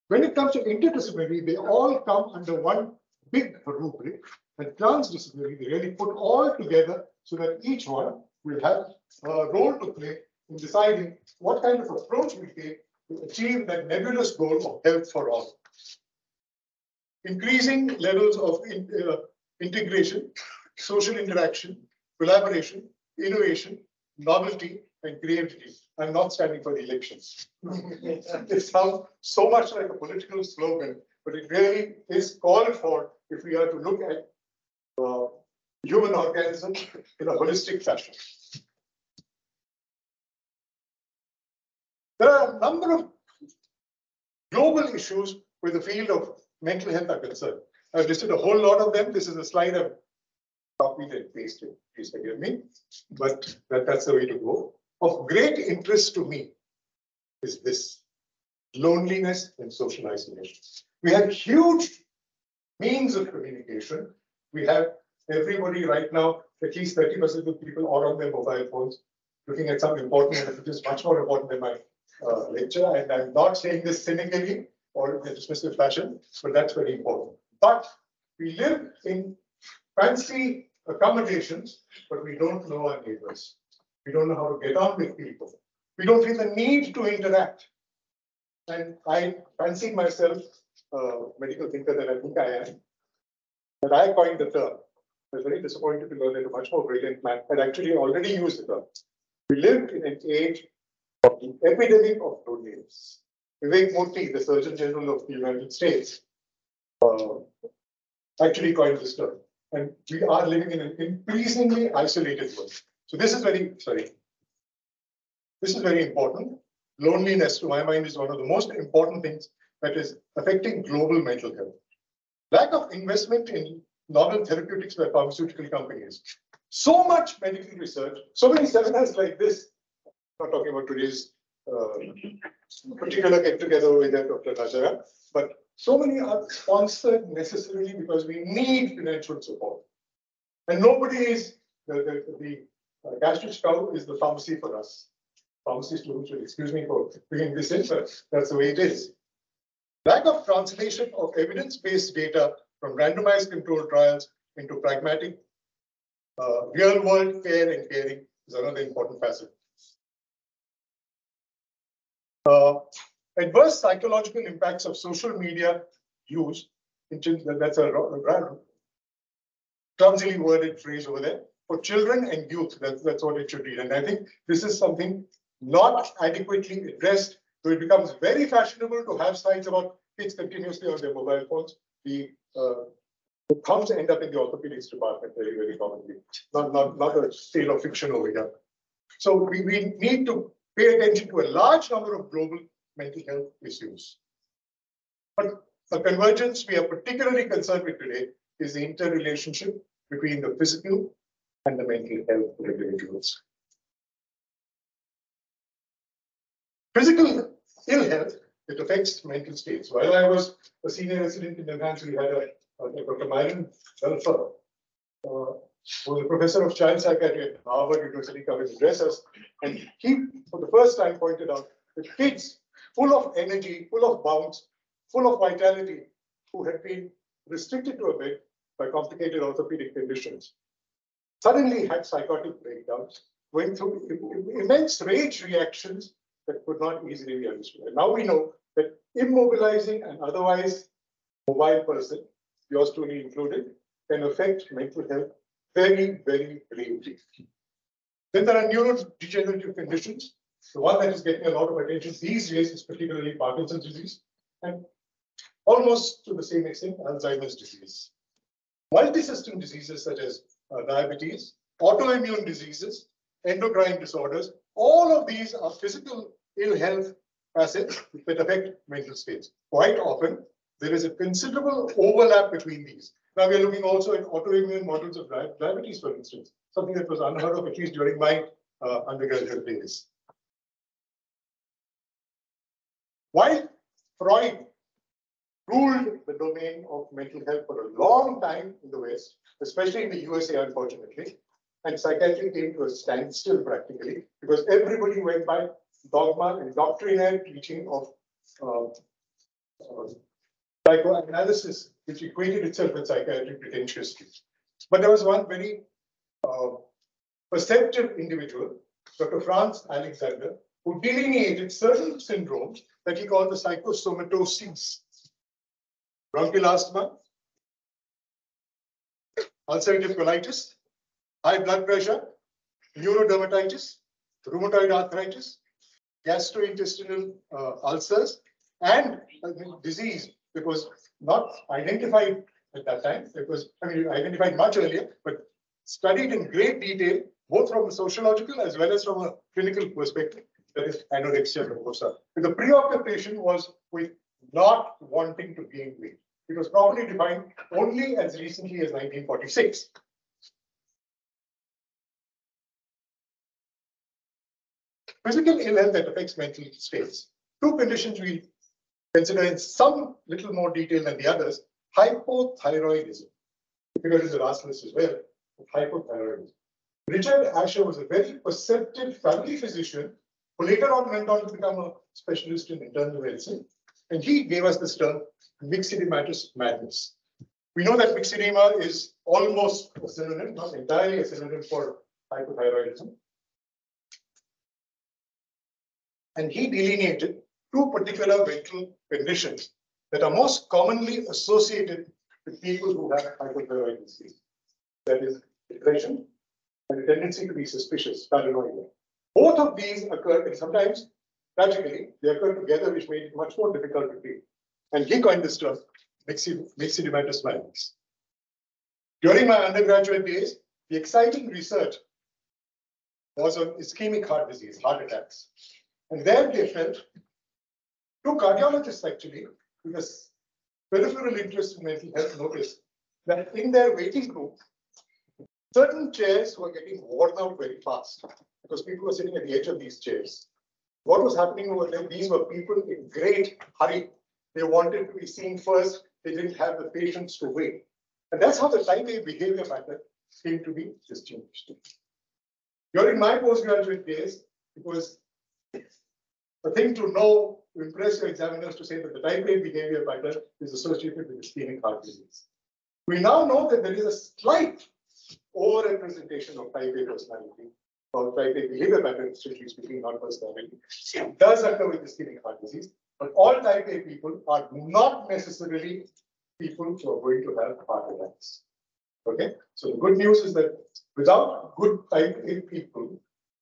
When it comes to interdisciplinary, they all come under one big rubric, and transdisciplinary, they really put all together so that each one will have a role to play in deciding what kind of approach we take to achieve that nebulous goal of health for all. Increasing levels of integration, social interaction, collaboration, innovation, novelty, and creativity. I'm not standing for the elections. It sounds so much like a political slogan, but it really is called for if we are to look at human organisms in a holistic fashion. There are a number of global issues where the field of mental health are concerned. I've listed a whole lot of them. This is a slide I've copied and pasted. Please forgive me, but that's the way to go. Of great interest to me is this: loneliness and social isolation. We have huge means of communication. We have everybody right now, at least 30% of people are on their mobile phones, looking at some important, which is much more important than my lecture. And I'm not saying this cynically or in a dismissive fashion, but that's very important. But we live in fancy accommodations, but we don't know our neighbors. We don't know how to get on with people. We don't feel the need to interact. And I fancy myself a medical thinker that I think I am. But I coined the term. I was very disappointed to learn that a much more brilliant man had actually already used the term. We lived in an age of the epidemic of loneliness. Vivek Murthy, the Surgeon General of the United States, actually coined this term. And we are living in an increasingly isolated world. So this is very important. Loneliness, to my mind, is one of the most important things that is affecting global mental health. Lack of investment in novel therapeutics by pharmaceutical companies. So much medical research, so many seminars like this. I'm not talking about today's particular get together with Dr. Rajaram, but so many are sponsored necessarily because we need financial support. And nobody is, the gastric cow is the pharmacy for us. Pharmacy students will excuse me for bringing this in, but that's the way it is. Lack of translation of evidence-based data from randomized controlled trials into pragmatic, real-world care and caring is another important facet. Adverse psychological impacts of social media use, that's a clumsily worded phrase over there, for children and youth, that's what it should read. And I think this is something not adequately addressed. So it becomes very fashionable to have slides about kids continuously on their mobile phones. The thumbs end up in the orthopedics department very, very commonly. Not a tale of fiction over here. So we need to pay attention to a large number of global mental health issues. But a convergence we are particularly concerned with today is the interrelationship between the physical and the mental health of individuals. Physical ill health, it affects mental states. While I was a senior resident in Enhance, we had Dr. Myron Welfer, who was a professor of child psychiatry at Harvard University, come and address us. And he, for the first time, pointed out that kids full of energy, full of bounce, full of vitality, who had been restricted to a bed by complicated orthopedic conditions, suddenly had psychotic breakdowns, went through immense rage reactions that could not easily be understood. And now we know that immobilizing an otherwise mobile person, yours truly included, can affect mental health very, very gravely. Then there are neurodegenerative conditions. The one that is getting a lot of attention these days is particularly Parkinson's disease, and almost to the same extent, Alzheimer's disease. Multi-system diseases such as diabetes, autoimmune diseases, endocrine disorders, all of these are physical ill health facets that affect mental states. Quite often, there is a considerable overlap between these. Now we are looking also at autoimmune models of diabetes, for instance, something that was unheard of, at least during my undergraduate days. While Freud ruled the domain of mental health for a long time in the West, especially in the USA, unfortunately, and psychiatry came to a standstill practically because everybody went by dogma and doctrinal teaching of psychoanalysis, which equated itself with psychiatry pretentiously. But there was one very perceptive individual, Dr. Franz Alexander, who delineated certain syndromes that he called the psychosomatoses. Bronchial asthma, ulcerative colitis, high blood pressure, neurodermatitis, rheumatoid arthritis, gastrointestinal ulcers, and disease that was not identified at that time. It was, identified much earlier, but studied in great detail, both from a sociological as well as from a clinical perspective. That is anorexia nervosa. And the preoccupation was with not wanting to gain weight. It was probably defined only as recently as 1946. Physical ill health that affects mental states. Two conditions we consider in some little more detail than the others. Hypothyroidism, figured in the last list as well, hypothyroidism. Richard Asher was a very perceptive family physician who later on went on to become a specialist in internal medicine. And he gave us this term, myxedematous madness. We know that myxedema is almost a synonym, not entirely a synonym for hypothyroidism. And he delineated two particular mental conditions that are most commonly associated with people who have hypothyroid disease. That is depression and a tendency to be suspicious, paranoia. Both of these occur, and sometimes, tragically, they occur together, which made it much more difficult to treat. And he coined this term, myxedematous madness. During my undergraduate days, the exciting research was on ischemic heart disease, heart attacks. And there they felt, two cardiologists actually, with a peripheral interest in mental health, noticed that in their waiting room, certain chairs were getting worn out very fast because people were sitting at the edge of these chairs. What was happening over there? These were people in great hurry. They wanted to be seen first. They didn't have the patience to wait. And that's how the type A behavior pattern came to be distinguished. During my postgraduate days, it was a thing to know, to impress your examiners, to say that the type A behavior pattern is associated with ischemic heart disease. We now know that there is a slight overrepresentation of type A personality or type A behavior pattern, strictly speaking, not personality. It does occur with ischemic heart disease, but all type A people are not necessarily people who are going to have heart attacks. Okay, so the good news is that without good type A people,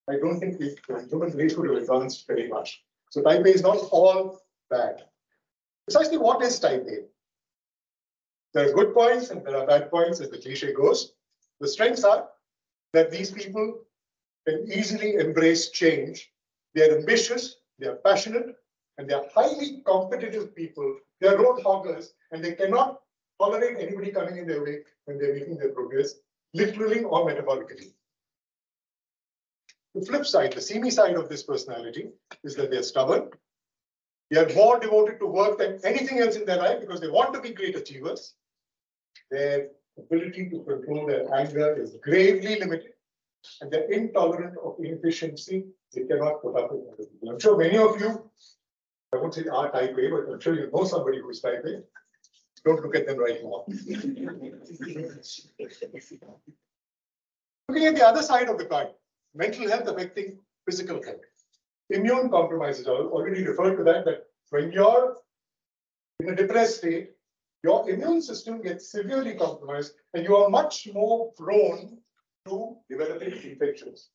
I don't think the human race would have advanced very much. So type A is not all bad. Precisely what is type A? There are good points and there are bad points, as the cliche goes. The strengths are that these people can easily embrace change. They are ambitious, they are passionate, and they are highly competitive people. They are road hoggers, and they cannot tolerate anybody coming in their way when they're making their progress, literally or metaphorically. The flip side, the seamy side of this personality is that they're stubborn. They are more devoted to work than anything else in their life because they want to be great achievers. Their ability to control their anger is gravely limited, and they're intolerant of inefficiency. They cannot put up with other people. I'm sure many of you, I won't say are type A, but I'm sure you know somebody who is type A. Don't look at them right now. Looking at the other side of the coin, mental health affecting physical health. Immune compromises, I already referred to that when you're in a depressed state, your immune system gets severely compromised and you are much more prone to developing infections.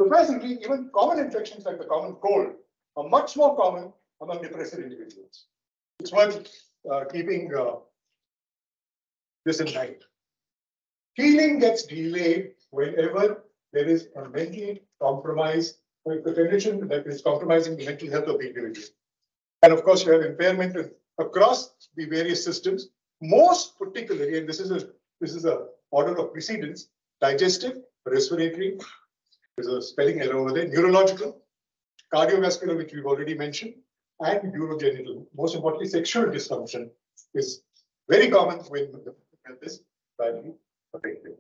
Surprisingly, even common infections like the common cold are much more common among depressed individuals. It's worth keeping this in mind. Healing gets delayed whenever there is a mental compromise, like the condition that is compromising the mental health of the individual. And of course, you have impairment across the various systems, most particularly, and this is a order of precedence, digestive, respiratory, there's a spelling error over there, neurological, cardiovascular, which we've already mentioned, and urogenital. Most importantly, sexual dysfunction is very common when the health is badly affected.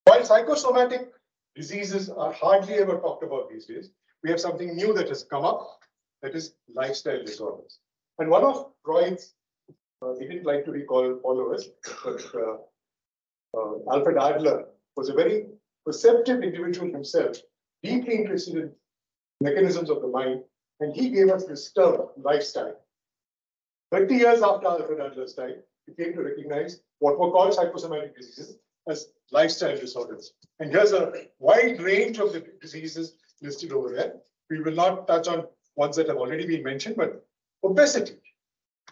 While psychosomatic diseases are hardly ever talked about these days, we have something new that has come up, that is lifestyle disorders. And one of Freud's, he didn't like to be called followers, but Alfred Adler was a very perceptive individual himself, deeply interested in mechanisms of the mind, and he gave us this term, lifestyle. 30 years after Alfred Adler's died, he came to recognize what were called psychosomatic diseases as lifestyle disorders. And here's a wide range of the diseases listed over there. We will not touch on ones that have already been mentioned, but obesity.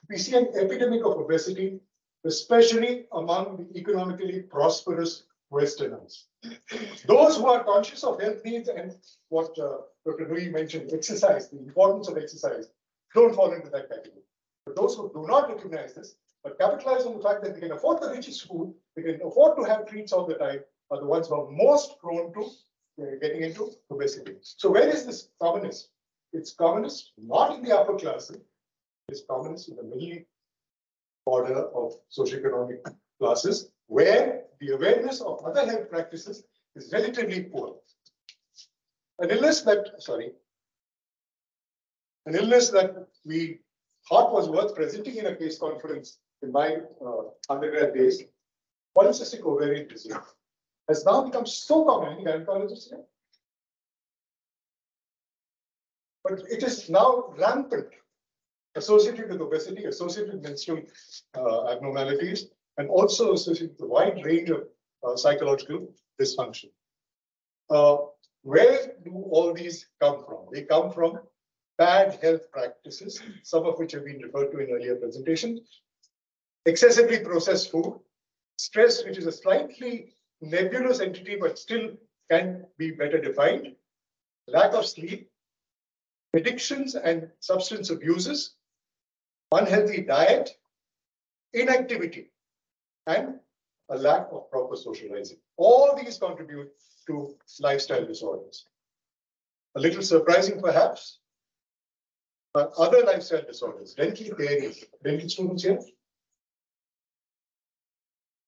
We see an epidemic of obesity, especially among the economically prosperous Westerners. Those who are conscious of health needs and what Dr. Nui mentioned, exercise, the importance of exercise, don't fall into that category. But those who do not recognize this, but capitalize on the fact that they can afford the richest food, they can afford to have treats all the time, are the ones who are most prone to getting into obesity. So where is this commonest? It's commonest not in the upper classes, it's commonest in the middle order of socioeconomic classes, where the awareness of other health practices is relatively poor. An illness that we thought was worth presenting in a case conference in my undergrad days, polycystic ovarian disease, has now become so common. Any gynecologists here? But it is now rampant, associated with obesity, associated with menstrual abnormalities, and also associated with a wide range of psychological dysfunction. Where do all these come from? They come from bad health practices, some of which have been referred to in earlier presentations. Excessively processed food, stress, which is a slightly nebulous entity, but still can be better defined, lack of sleep, addictions and substance abuses, unhealthy diet, inactivity, and a lack of proper socializing. All these contribute to lifestyle disorders. A little surprising, perhaps, but other lifestyle disorders, dental caries, dental students here.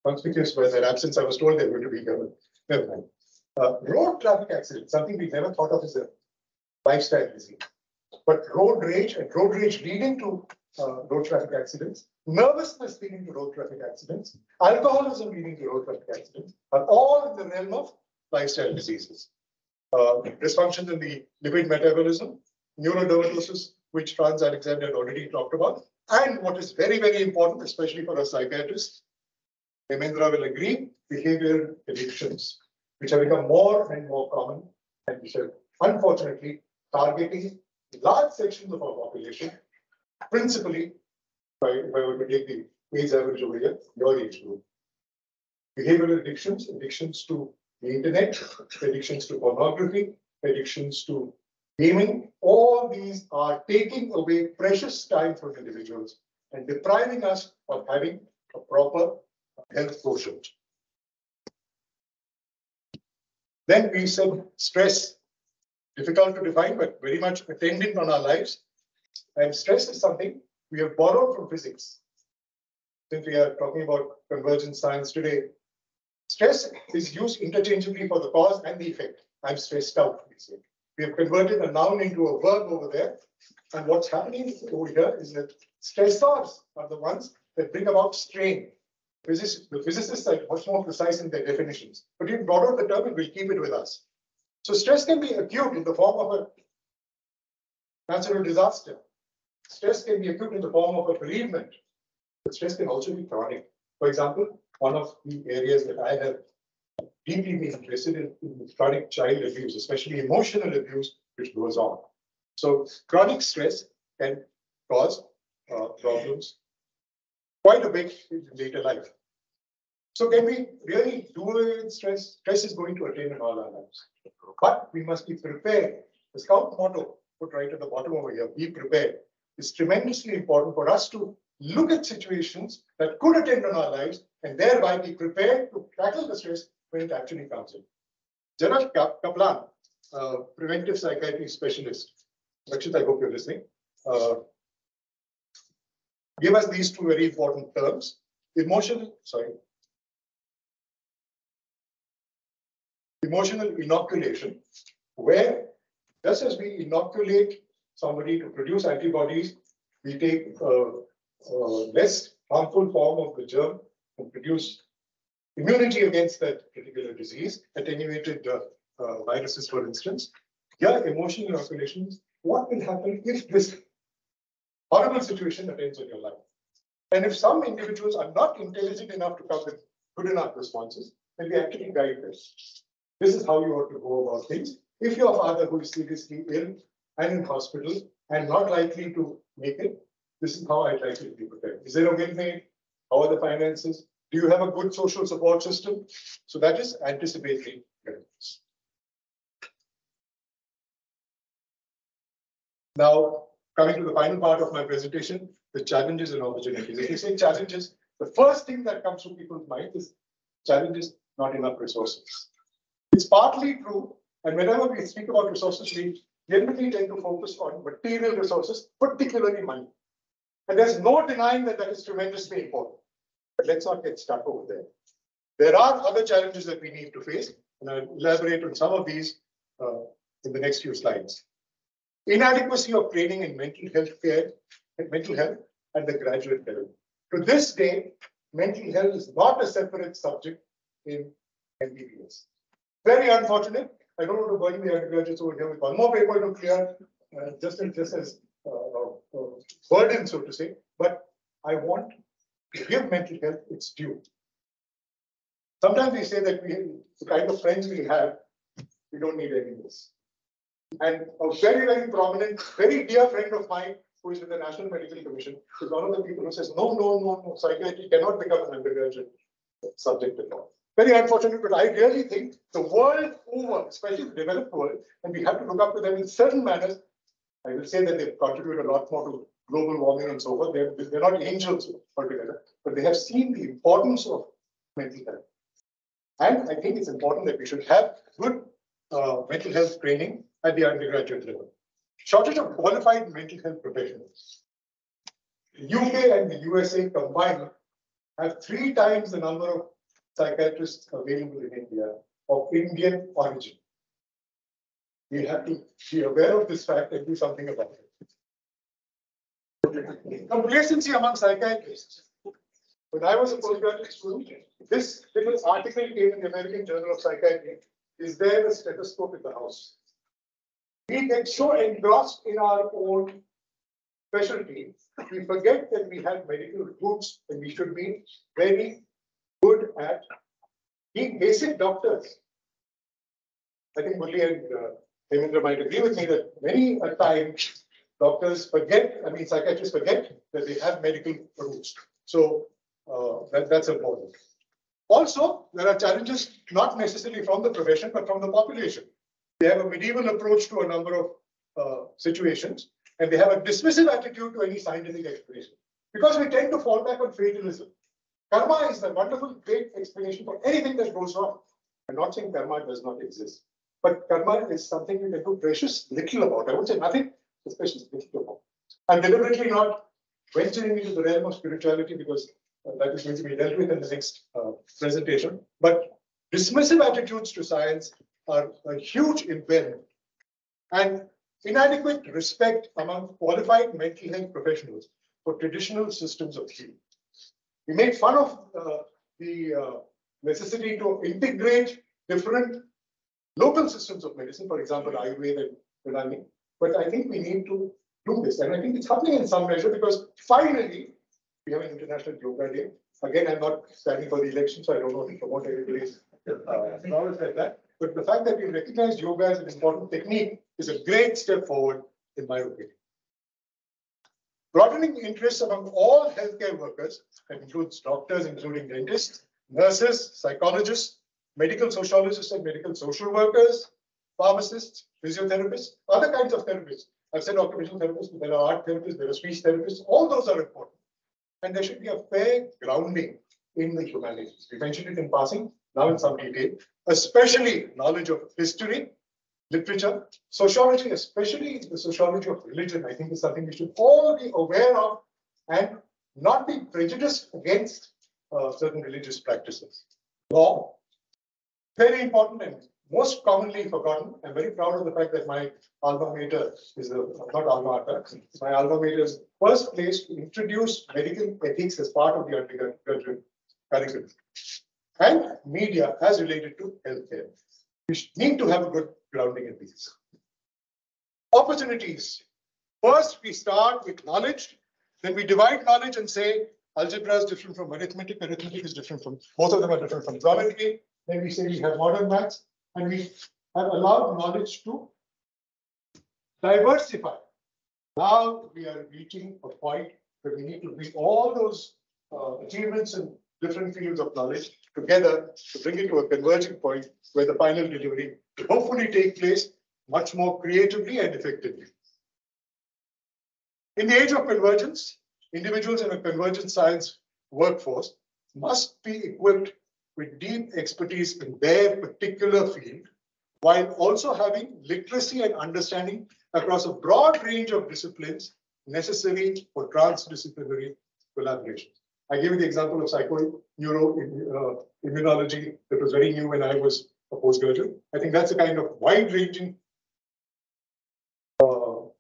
Conspicuous by their absence, I was told they're going to be here. Never mind. Road traffic accidents, something we never thought of as a lifestyle disease. But road rage and road rage leading to road traffic accidents, nervousness leading to road traffic accidents, alcoholism leading to road traffic accidents, are all in the realm of lifestyle diseases. Dysfunction in the lipid metabolism, neurodermatosis, which Franz Alexander had already talked about, and what is very, very important, especially for a psychiatrist, Hemendra will agree, behavioral addictions, which have become more and more common, and which are unfortunately targeting large sections of our population, principally, if I were to take the age average over here, your age group. Behavioral addictions, addictions to the internet, addictions to pornography, addictions to gaming, all these are taking away precious time from individuals and depriving us of having a proper health quotient. Then we said stress, difficult to define, but very much attendant on our lives. And stress is something we have borrowed from physics. Since we are talking about convergent science today, stress is used interchangeably for the cause and the effect. I'm stressed out, we say. We have converted a noun into a verb over there. And what's happening over here is that stressors are the ones that bring about strain. The physicists are much more precise in their definitions. But we've brought out the term and we'll keep it with us. So stress can be acute in the form of a natural disaster. Stress can be acute in the form of a bereavement. But stress can also be chronic. For example, one of the areas that I have deeply been interested in chronic child abuse, especially emotional abuse, which goes on. So chronic stress can cause problems quite a bit in later life. So can we really do away with stress? Stress is going to attain in all our lives. But we must be prepared. The Scout motto, put right at the bottom over here, be prepared, is tremendously important for us to look at situations that could attend on our lives and thereby be prepared to tackle the stress when it actually comes in. Janak Kaplan, preventive psychiatry specialist. Rakshit, I hope you're listening. Give us these two very important terms. Emotional inoculation, where just as we inoculate somebody to produce antibodies, we take a less harmful form of the germ and produce immunity against that particular disease, attenuated viruses, for instance. Here, emotional inoculation, what will happen if this horrible situation attends on your life? And if some individuals are not intelligent enough to come with good enough responses, then we actually guide them. This is how you ought to go about things. If your father who is seriously ill and in hospital and not likely to make it, this is how I'd like you to be prepared. Is there a will made? How are the finances? Do you have a good social support system? So that is anticipatory guidance. Now, coming to the final part of my presentation, the challenges and opportunities. If you say challenges, the first thing that comes to people's mind is challenges, not enough resources. It's partly true, and whenever we speak about resources, we generally tend to focus on material resources, particularly money. And there's no denying that that is tremendously important. But let's not get stuck over there. There are other challenges that we need to face, and I'll elaborate on some of these in the next few slides. Inadequacy of training in mental health care, mental health at the graduate level. To this day, mental health is not a separate subject in MBBS. Very unfortunate. I don't want to burden the undergraduates over here with one more paper to clear, just as burden, so to say. But I want to give mental health its due. Sometimes we say that the kind of friends we have, we don't need any of this. And a very, very prominent, very dear friend of mine who is in the National Medical Commission is one of the people who says, no, psychiatry cannot become an undergraduate subject at all. Very unfortunate, but I really think the world over, especially the developed world, and we have to look up to them in certain manners. I will say that they've contributed a lot more to global warming and so forth. They're not angels altogether, but they have seen the importance of mental health. And I think it's important that we should have good mental health training at the undergraduate level. Shortage of qualified mental health professionals. The UK and the USA combined have 3 times the number of psychiatrists available in India of Indian origin. We have to be aware of this fact and do something about it. Complacency among psychiatrists. When I was a postgraduate student, this little article came in the American Journal of Psychiatry. Is there a stethoscope in the house? We get so engrossed in our own specialty, we forget that we have medical roots and we should be very good at being basic doctors. I think Murli and Hemendra might agree with me that many a time doctors forget, psychiatrists forget that they have medical roots. So that's important. Also, there are challenges not necessarily from the profession, but from the population. They have a medieval approach to a number of situations, and they have a dismissive attitude to any scientific explanation. Because we tend to fall back on fatalism. Karma is the wonderful, great explanation for anything that goes wrong. I'm not saying karma does not exist, but karma is something we can do precious little about. I would say nothing, especially little about. I'm deliberately not venturing into the realm of spirituality because that is going to be dealt with in the next presentation. But dismissive attitudes to science are a huge impediment. And inadequate respect among qualified mental health professionals for traditional systems of healing. We make fun of the necessity to integrate different local systems of medicine, for example, Ayurveda and Unani. But I think we need to do this. And I think it's happening in some measure because finally, we have an International Yoga Day. Again, I'm not standing for the election, so I don't want to promote everybody's knowledge like that. But the fact that we recognize yoga as an important technique is a great step forward, in my opinion. Broadening interests among all healthcare workers, that includes doctors, including dentists, nurses, psychologists, medical sociologists and medical social workers, pharmacists, physiotherapists, other kinds of therapists. I've said occupational therapists, but there are art therapists, there are speech therapists, all those are important. And there should be a fair grounding in the humanities. We mentioned it in passing, now in some detail, especially knowledge of history, literature, sociology, especially the sociology of religion, I think is something we should all be aware of and not be prejudiced against certain religious practices. Law, very important and most commonly forgotten. I'm very proud of the fact that my alma mater is not alma mater, my alma mater is first place to introduce medical ethics as part of the undergraduate curriculum. And media as related to healthcare. We need to have a good grounding in these. Opportunities. First, we start with knowledge, then we divide knowledge and say algebra is different from arithmetic, arithmetic is different from, both of them are different from geometry. Then we say we have modern maths, and we have allowed knowledge to diversify. Now we are reaching a point where we need to bring all those achievements in different fields of knowledge together to bring it to a converging point where the final delivery will hopefully take place much more creatively and effectively. In the age of convergence, individuals in a convergent science workforce must be equipped with deep expertise in their particular field, while also having literacy and understanding across a broad range of disciplines necessary for transdisciplinary collaboration. I gave you the example of immunology that was very new when I was a postgraduate. I think that's the kind of wide-ranging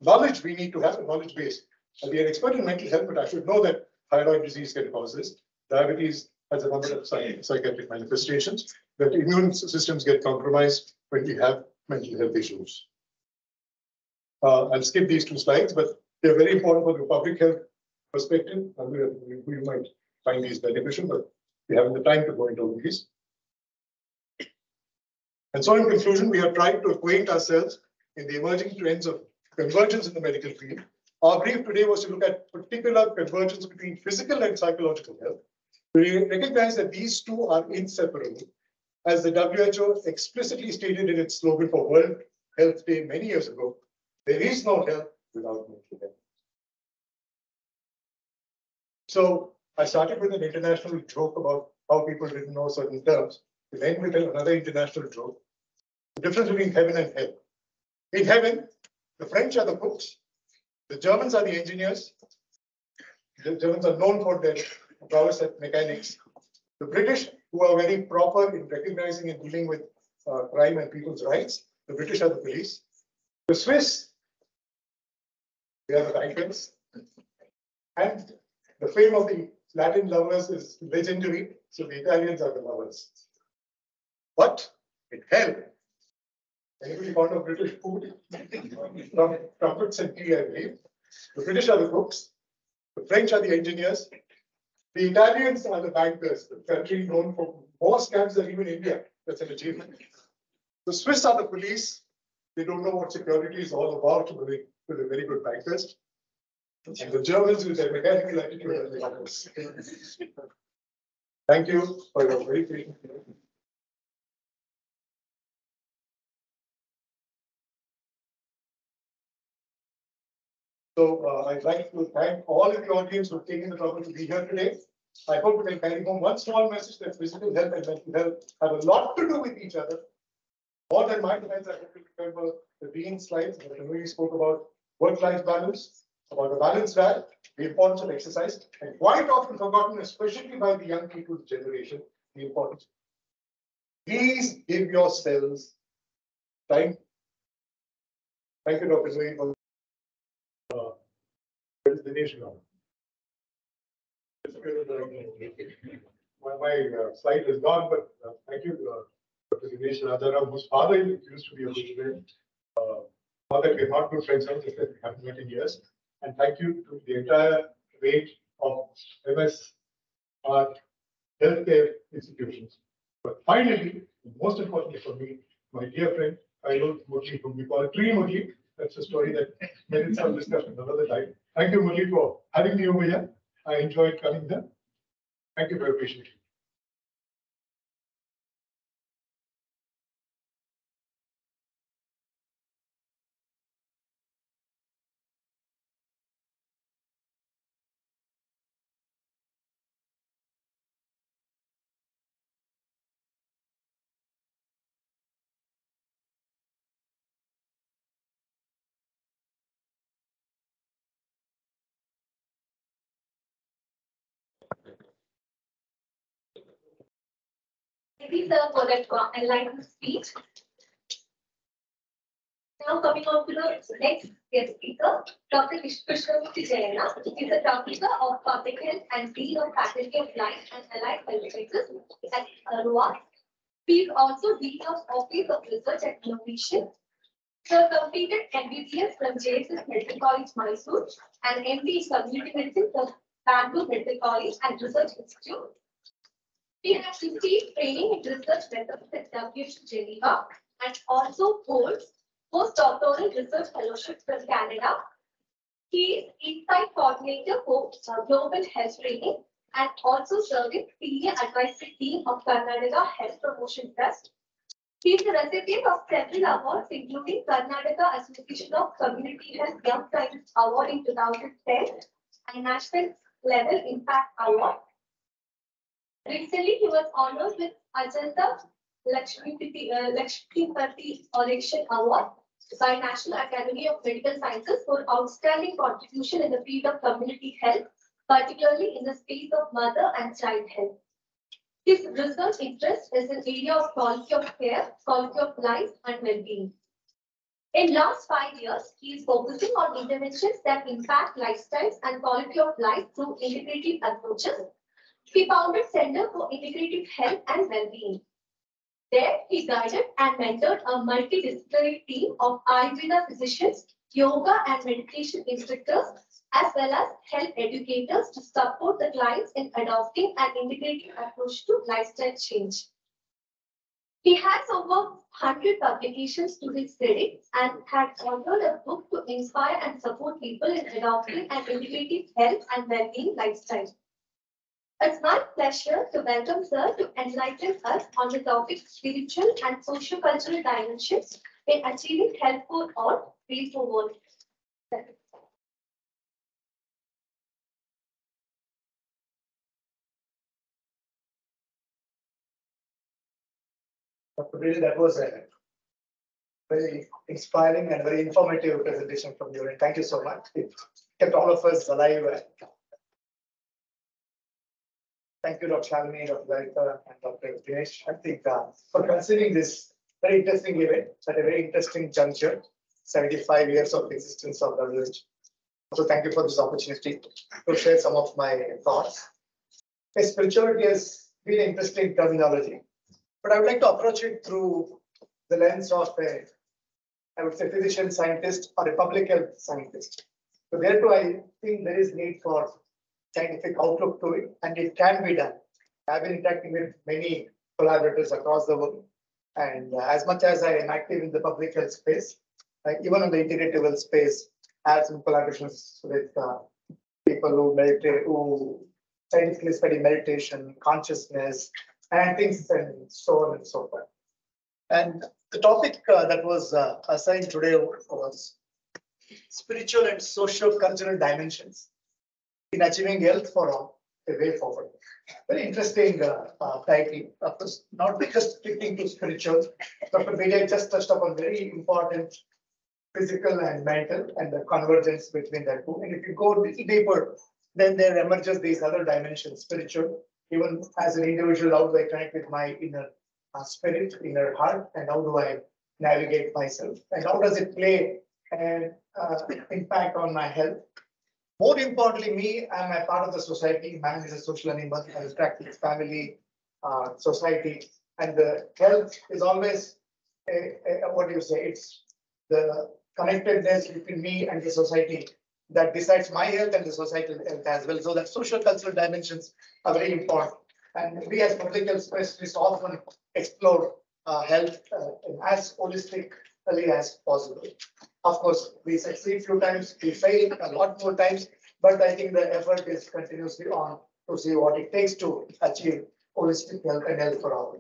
knowledge we need to have, a knowledge base. I'll be an expert in mental health, but I should know that thyroid disease can cause this. Diabetes has a number of psychiatric manifestations, that immune systems get compromised when we have mental health issues. I'll skip these 2 slides, but they're very important for the public health perspective. We might find these beneficial, but we haven't the time to go into these. And so in conclusion, we have tried to acquaint ourselves in the emerging trends of convergence in the medical field. Our brief today was to look at particular convergence between physical and psychological health. We recognize that these two are inseparable. As the WHO explicitly stated in its slogan for World Health Day many years ago, there is no health without mental health. So I started with an international joke about how people didn't know certain terms. We'll end with another international joke. The difference between heaven and hell. In heaven, the French are the cooks, the Germans are the engineers. The Germans are known for their prowess at mechanics. The British, who are very proper in recognizing and dealing with crime and people's rights. The British are the police. The Swiss, they are the bankers. And the fame of the Latin lovers is legendary, so the Italians are the lovers. But in hell, anybody fond of British food? Trumpets and tea, I believe. The British are the cooks. The French are the engineers. The Italians are the bankers, the country known for more scams than even India. That's an achievement. The Swiss are the police. They don't know what security is all about, but they're very good bankers. And the Germans with their mechanical attitude are the others. Thank you for your very patient hearing. So I'd like to thank all of the audience who have taken the trouble to be here today. I hope we can carry home one small message that physical health and mental health have a lot to do with each other. More than my slides, I hope you remember the Dean's slides that we spoke about work-life balance, about a balanced diet, the importance of exercise, and quite often forgotten, especially by the young people's generation, the importance. Please give yourselves time. Thank you, Dr. Zoe, for Dinesh now. My slide is gone, but thank you, Dr. Dinesh Rajaram, whose father used to be a bushman. Father we're not good friends, just that we haven't met in years. And thank you to the entire range of MS healthcare institutions. But finally, most importantly for me, my dear friend, Kailash Murli, whom we call Tree Murli. That's a story that merits some discussion another time. Thank you, Murli, for having me over here. I enjoyed coming there. Thank you for your patience. Thank you, sir, for that enlightening speech. Now coming on to the next guest speaker, Dr. Krishnamurthy Jaina is the Professor of Public Health and Dean of Faculty of Life and Allied Health Sciences at RUA. He is also Dean of Office of Research and Innovation. Sir completed MBBS from JSS Medical College, Mysore, and MD in Community Medicine from Bangalore Medical College and Research Institute. He has received training in research methods at WHO Geneva and also holds postdoctoral research fellowship from Canada. He is Insight Coordinator for Global Health Training and also served in Senior Advisory Team of Karnataka Health Promotion Trust. He is the recipient of several awards, including Karnataka Association of Community Health Young Scientist Award in 2010 and National Level Impact Award. Recently, he was honored with Ajanta Lakshmipati Oration Award by National Academy of Medical Sciences for outstanding contribution in the field of community health, particularly in the space of mother and child health. His research interest is in area of quality of care, quality of life, and well-being. In last 5 years, he is focusing on interventions that impact lifestyles and quality of life through integrative approaches. He founded Center for Integrative Health and Well-being. There, he guided and mentored a multidisciplinary team of Ayurveda physicians, yoga and meditation instructors, as well as health educators to support the clients in adopting an integrative approach to lifestyle change. He has over 100 publications to his credit and had authored a book to inspire and support people in adopting an integrative health and well-being lifestyle. It's my pleasure to welcome Sir to enlighten us on the topic spiritual and socio-cultural dimensions in achieving health for all. Please move on. Really, that was a very inspiring and very informative presentation from you, and thank you so much. It kept all of us alive. Thank you, Dr. Shalini, Dr. Larita, and Dr. Dinesh. I think for considering this very interesting event at a very interesting juncture, 75 years of existence of WHO. So thank you for this opportunity to share some of my thoughts. Spirituality has been an interesting terminology, but I would like to approach it through the lens of I would say, physician scientist or a public health scientist. So therefore, I think there is need for scientific outlook to it, and it can be done. I've been interacting with many collaborators across the world, and as much as I am active in the public health space, even in the integrative health space, I have some collaborations with people who meditate, who scientifically study meditation, consciousness, and things, and so on and so forth. And the topic that was assigned today was spiritual and socio-cultural dimensions in achieving health for all, a way forward. Very interesting title. Of course, not just sticking to spiritual. Dr. Vijay just touched upon very important physical and mental and the convergence between the two. And if you go a little deeper, then there emerges these other dimensions, spiritual. Even as an individual, how do I connect with my inner spirit, inner heart, and how do I navigate myself? And how does it play an impact on my health? More importantly, me, I'm a part of the society. Man is a social animal. I interact with family, society, and the health is always what do you say? It's the connectedness between me and the society that decides my health and the societal health as well. So that social cultural dimensions are very important. And we as public health specialists often explore health as holistically as possible. Of course, we succeed few times, we fail a lot more times, but I think the effort is continuously on to see what it takes to achieve holistic health and health for all.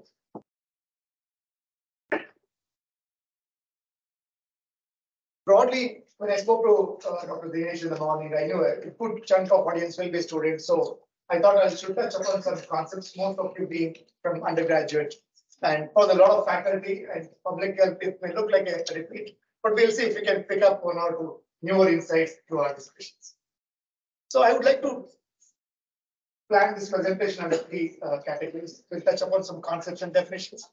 Broadly, when I spoke to Dr. Dinesh in the morning, I knew a good chunk of audience will be students. So I thought I should touch upon some concepts, most of you being from undergraduate. And for a lot of faculty and public health, it may look like a repeat, but we'll see if we can pick up one or two newer insights through our discussions. So I would like to plan this presentation under three categories. We'll touch upon some concepts and definitions,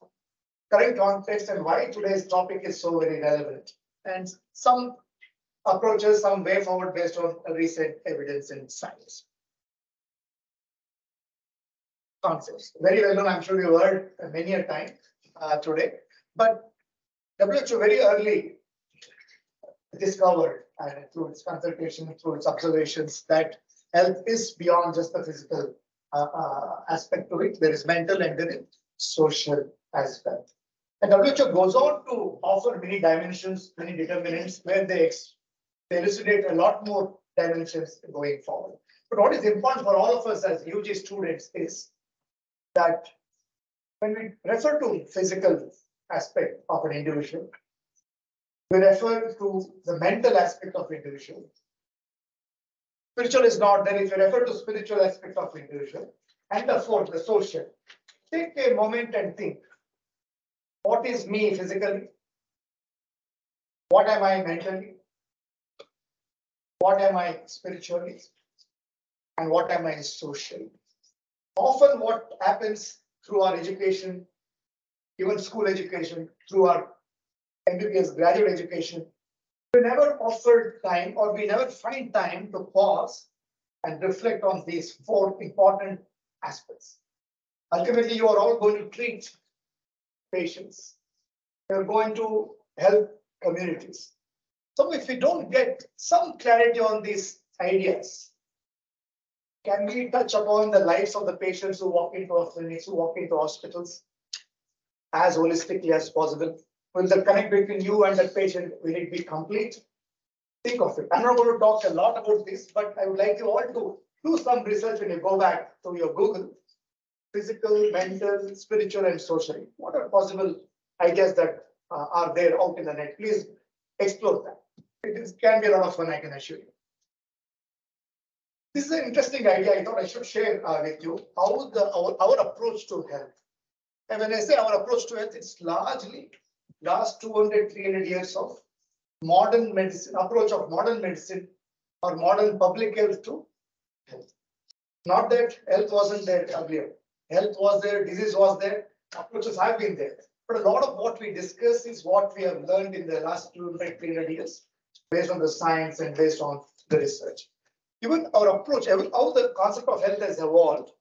current context, and why today's topic is so very relevant, and some approaches, some way forward based on recent evidence in science. Concepts, very well known, I'm sure you heard many a time today, but WHO very early discovered through its consultation, through its observations, that health is beyond just the physical aspect to it. There is mental and there is social aspect. And WHO goes on to offer many dimensions, many determinants, where they elucidate a lot more dimensions going forward. But what is important for all of us as UG students is that when we refer to physical aspect of an individual. We refer to the mental aspect of individual. Spiritual is not there if you refer to spiritual aspect of individual. And the fourth, the social. Take a moment and think. What is me physically? What am I mentally? What am I spiritually? And what am I socially? Often what happens through our education, even school education, through our MBBS graduate education, we never offer time or we never find time to pause and reflect on these four important aspects. Ultimately, you are all going to treat patients. You're going to help communities. So if we don't get some clarity on these ideas, can we touch upon the lives of the patients who walk into our clinics, who walk into hospitals as holistically as possible? Will the connect between you and the patient, will it be complete? Think of it. I'm not going to talk a lot about this, but I would like you all to do some research when you go back to your Google. Physical, mental, spiritual, and social. What are possible ideas that are there out in the net? Please explore that. Can be a lot of fun, I can assure you. This is an interesting idea. I thought I should share with you how our approach to health. And when I say our approach to health, it's largely last 200, 300 years of modern medicine, approach of modern medicine or modern public health to health. Not that health wasn't there earlier. Health was there, disease was there, approaches have been there. But a lot of what we discuss is what we have learned in the last 200, 300 years based on the science and based on the research. Even our approach, how the concept of health has evolved,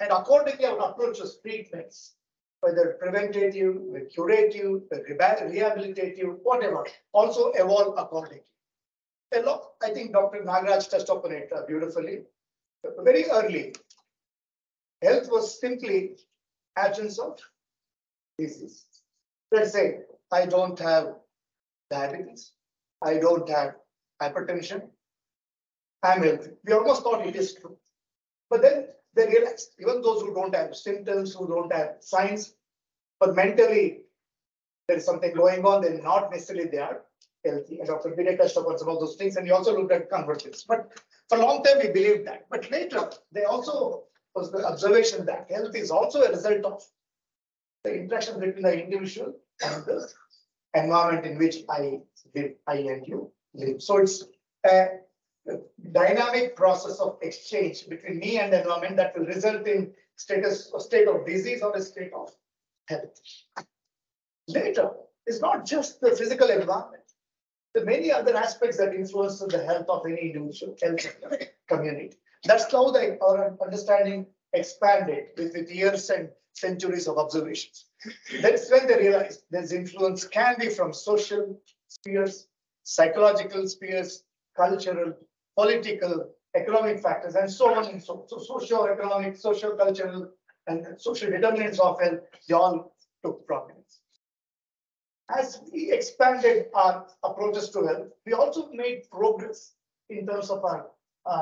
and accordingly our approach is treatments, whether preventative, curative, rehabilitative, whatever, also evolve accordingly. A lot, I think Dr. Nagaraj touched upon it beautifully. Very early, health was simply absence of disease. Let's say I don't have diabetes, I don't have hypertension, I'm healthy. We almost thought it is true. But then they realized, even those who don't have symptoms, who don't have signs, but mentally there is something going on, they're not necessarily they are healthy. And Dr. Bide touched upon some of those things, and he also looked at conversions. But for a long time we believed that. But later, they also was the observation that health is also a result of the interaction between the individual and the environment in which I and you live. So it's a dynamic process of exchange between me and the environment that will result in state of disease or a state of health. Later, it's not just the physical environment. There are many other aspects that influence the health of any individual, health community. That's how our understanding expanded with years and centuries of observations. That's when they realized this influence can be from social spheres, psychological spheres, cultural, political, economic factors, and so on and so on. So socio-economic, socio-cultural, and social determinants of health, they all took prominence. As we expanded our approaches to health, we also made progress in terms of our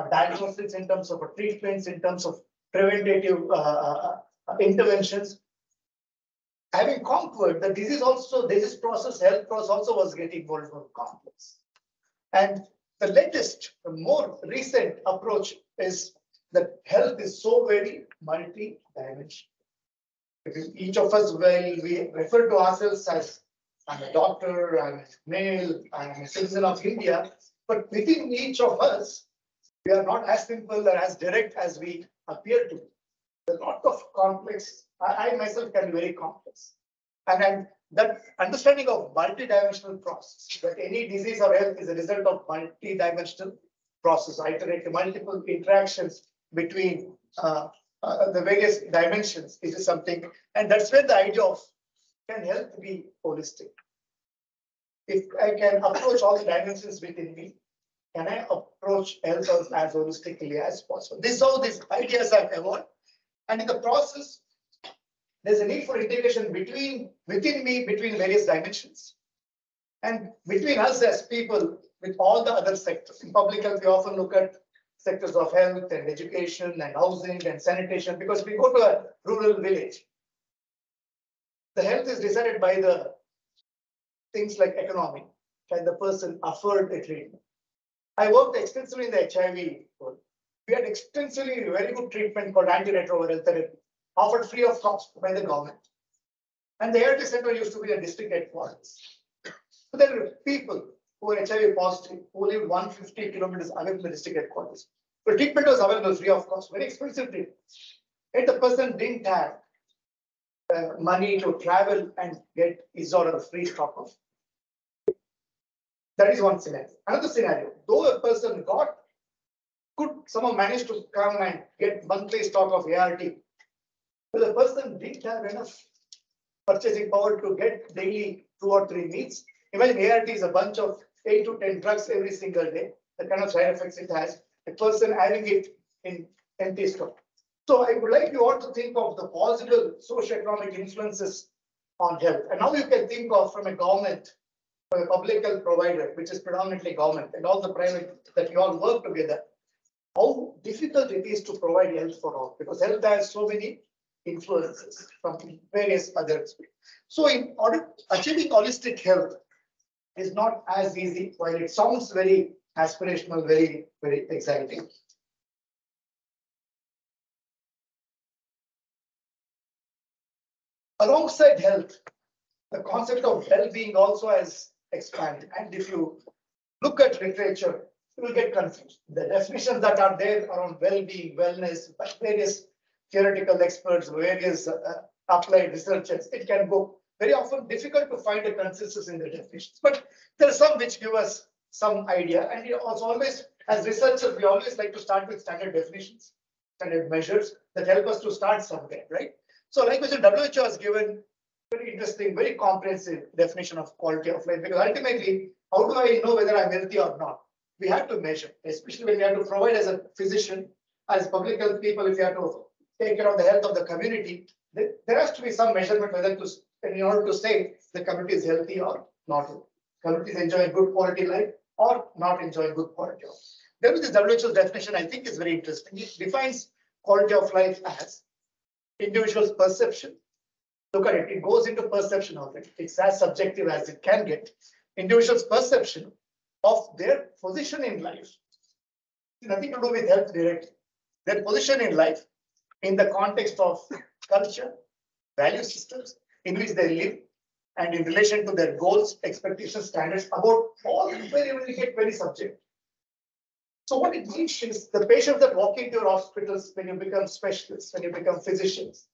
diagnostics, in terms of our treatments, in terms of preventative interventions. Having conquered the disease process, health process also was getting more and more complex. And the latest, the more recent approach is that health is so very multi-dimensional. Each of us, well, we refer to ourselves as I'm a doctor, I'm a male, I'm a citizen of India, but within each of us, we are not as simple or as direct as we appear to be. There's a lot of complex. I myself can be very complex. And that understanding of multi-dimensional process, that any disease or health is a result of multi-dimensional process, iterate multiple interactions between the various dimensions is something. And that's where the idea of can health be holistic? If I can approach all the dimensions within me, can I approach health as holistically as possible? This is how these ideas have evolved. And in the process, there's a need for integration within me, between various dimensions. And between us as people with all the other sectors. In public health, we often look at sectors of health and education and housing and sanitation, because we go to a rural village. the health is decided by the things like economy. Can the person afford a treatment? I worked extensively in the HIV world. We had extensively very good treatment called antiretroviral therapy, offered free of cost by the government. And the ART center used to be a district headquarters. So there were people who were HIV positive, who lived 150 kilometers away from the district headquarters. The treatment was available free of cost, very expensive treatment. Yet the person didn't have money to travel and get his or her free stock of. That is one scenario. Another scenario, though a person could somehow manage to come and get monthly stock of ART, but the person didn't have enough purchasing power to get daily 2 or 3 meals. Imagine ART is a bunch of 8 to 10 drugs every single day, the kind of side effects it has, a person having it in empty stock. So I would like you all to think of the possible socio-economic influences on health. And now you can think of from a government, from a public health provider, which is predominantly government, and all the private that you all work together, how difficult it is to provide health for all, because health has so many influences from various others. So in order achieving holistic health is not as easy, while it sounds very aspirational, very, very exciting. Alongside health, the concept of well-being also has expanded. And if you look at literature, you will get confused. The definitions that are there around well-being, wellness, by various theoretical experts, various applied researchers, it can go very often difficult to find a consensus in the definitions. But there are some which give us some idea. And you also always, as researchers, we always like to start with standard definitions, standard measures that help us to start somewhere, right? So like I said, WHO has given very interesting, very comprehensive definition of quality of life, because ultimately, how do I know whether I'm healthy or not? We have to measure, especially when we have to provide as a physician, as public health people, if you have to take care of the health of the community, there has to be some measurement whether to, in order to say the community is healthy or not. Community is enjoying good quality life or not enjoying good quality of life. There is this WHO's definition, I think is very interesting. It defines quality of life as individual's perception. Look at it, it goes into perception of it. It's as subjective as it can get. Individual's perception of their position in life. Nothing to do with health directly. Their position in life in the context of culture, value systems in which they live, and in relation to their goals, expectations, standards, about all very get very subjective. So what it means is the patients that walk into your hospitals when you become specialists, when you become physicians,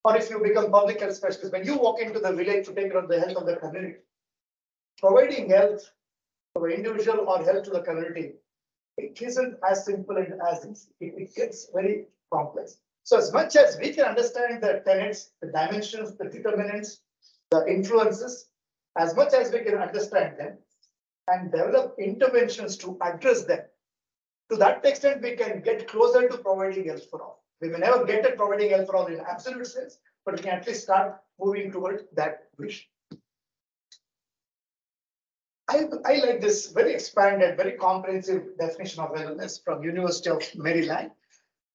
or if you become public health specialists, when you walk into the village to take care of the health of the community, providing health to an individual or health to the community, it isn't as simple as it gets very complex. So as much as we can understand the tenets, the dimensions, the determinants, the influences, as much as we can understand them and develop interventions to address them, to that extent, we can get closer to providing health for all. We may never get at providing health for all in absolute sense, but we can at least start moving towards that vision. I like this very expanded, very comprehensive definition of wellness from University of Maryland,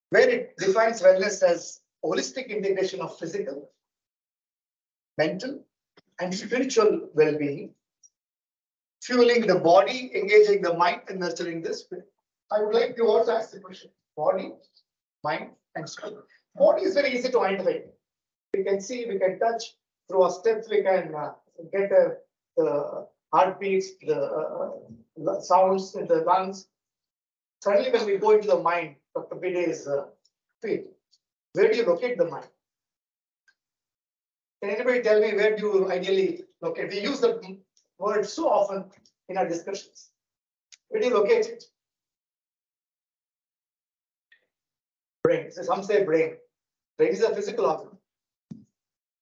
where it defines wellness as holistic integration of physical, mental, and spiritual well-being, fueling the body, engaging the mind, and nurturing the spirit. I would like to also ask the question: body, mind, and spirit. Body is very easy to identify. We can see, we can touch through our steps. We can get the heartbeats, the sounds in the lungs. Suddenly, when we go into the mind, Dr. Biday's field, where do you locate the mind? Can anybody tell me where do you ideally locate? We use the word so often in our discussions. Where do you locate it? Brain. So some say brain. Brain is a physical organ.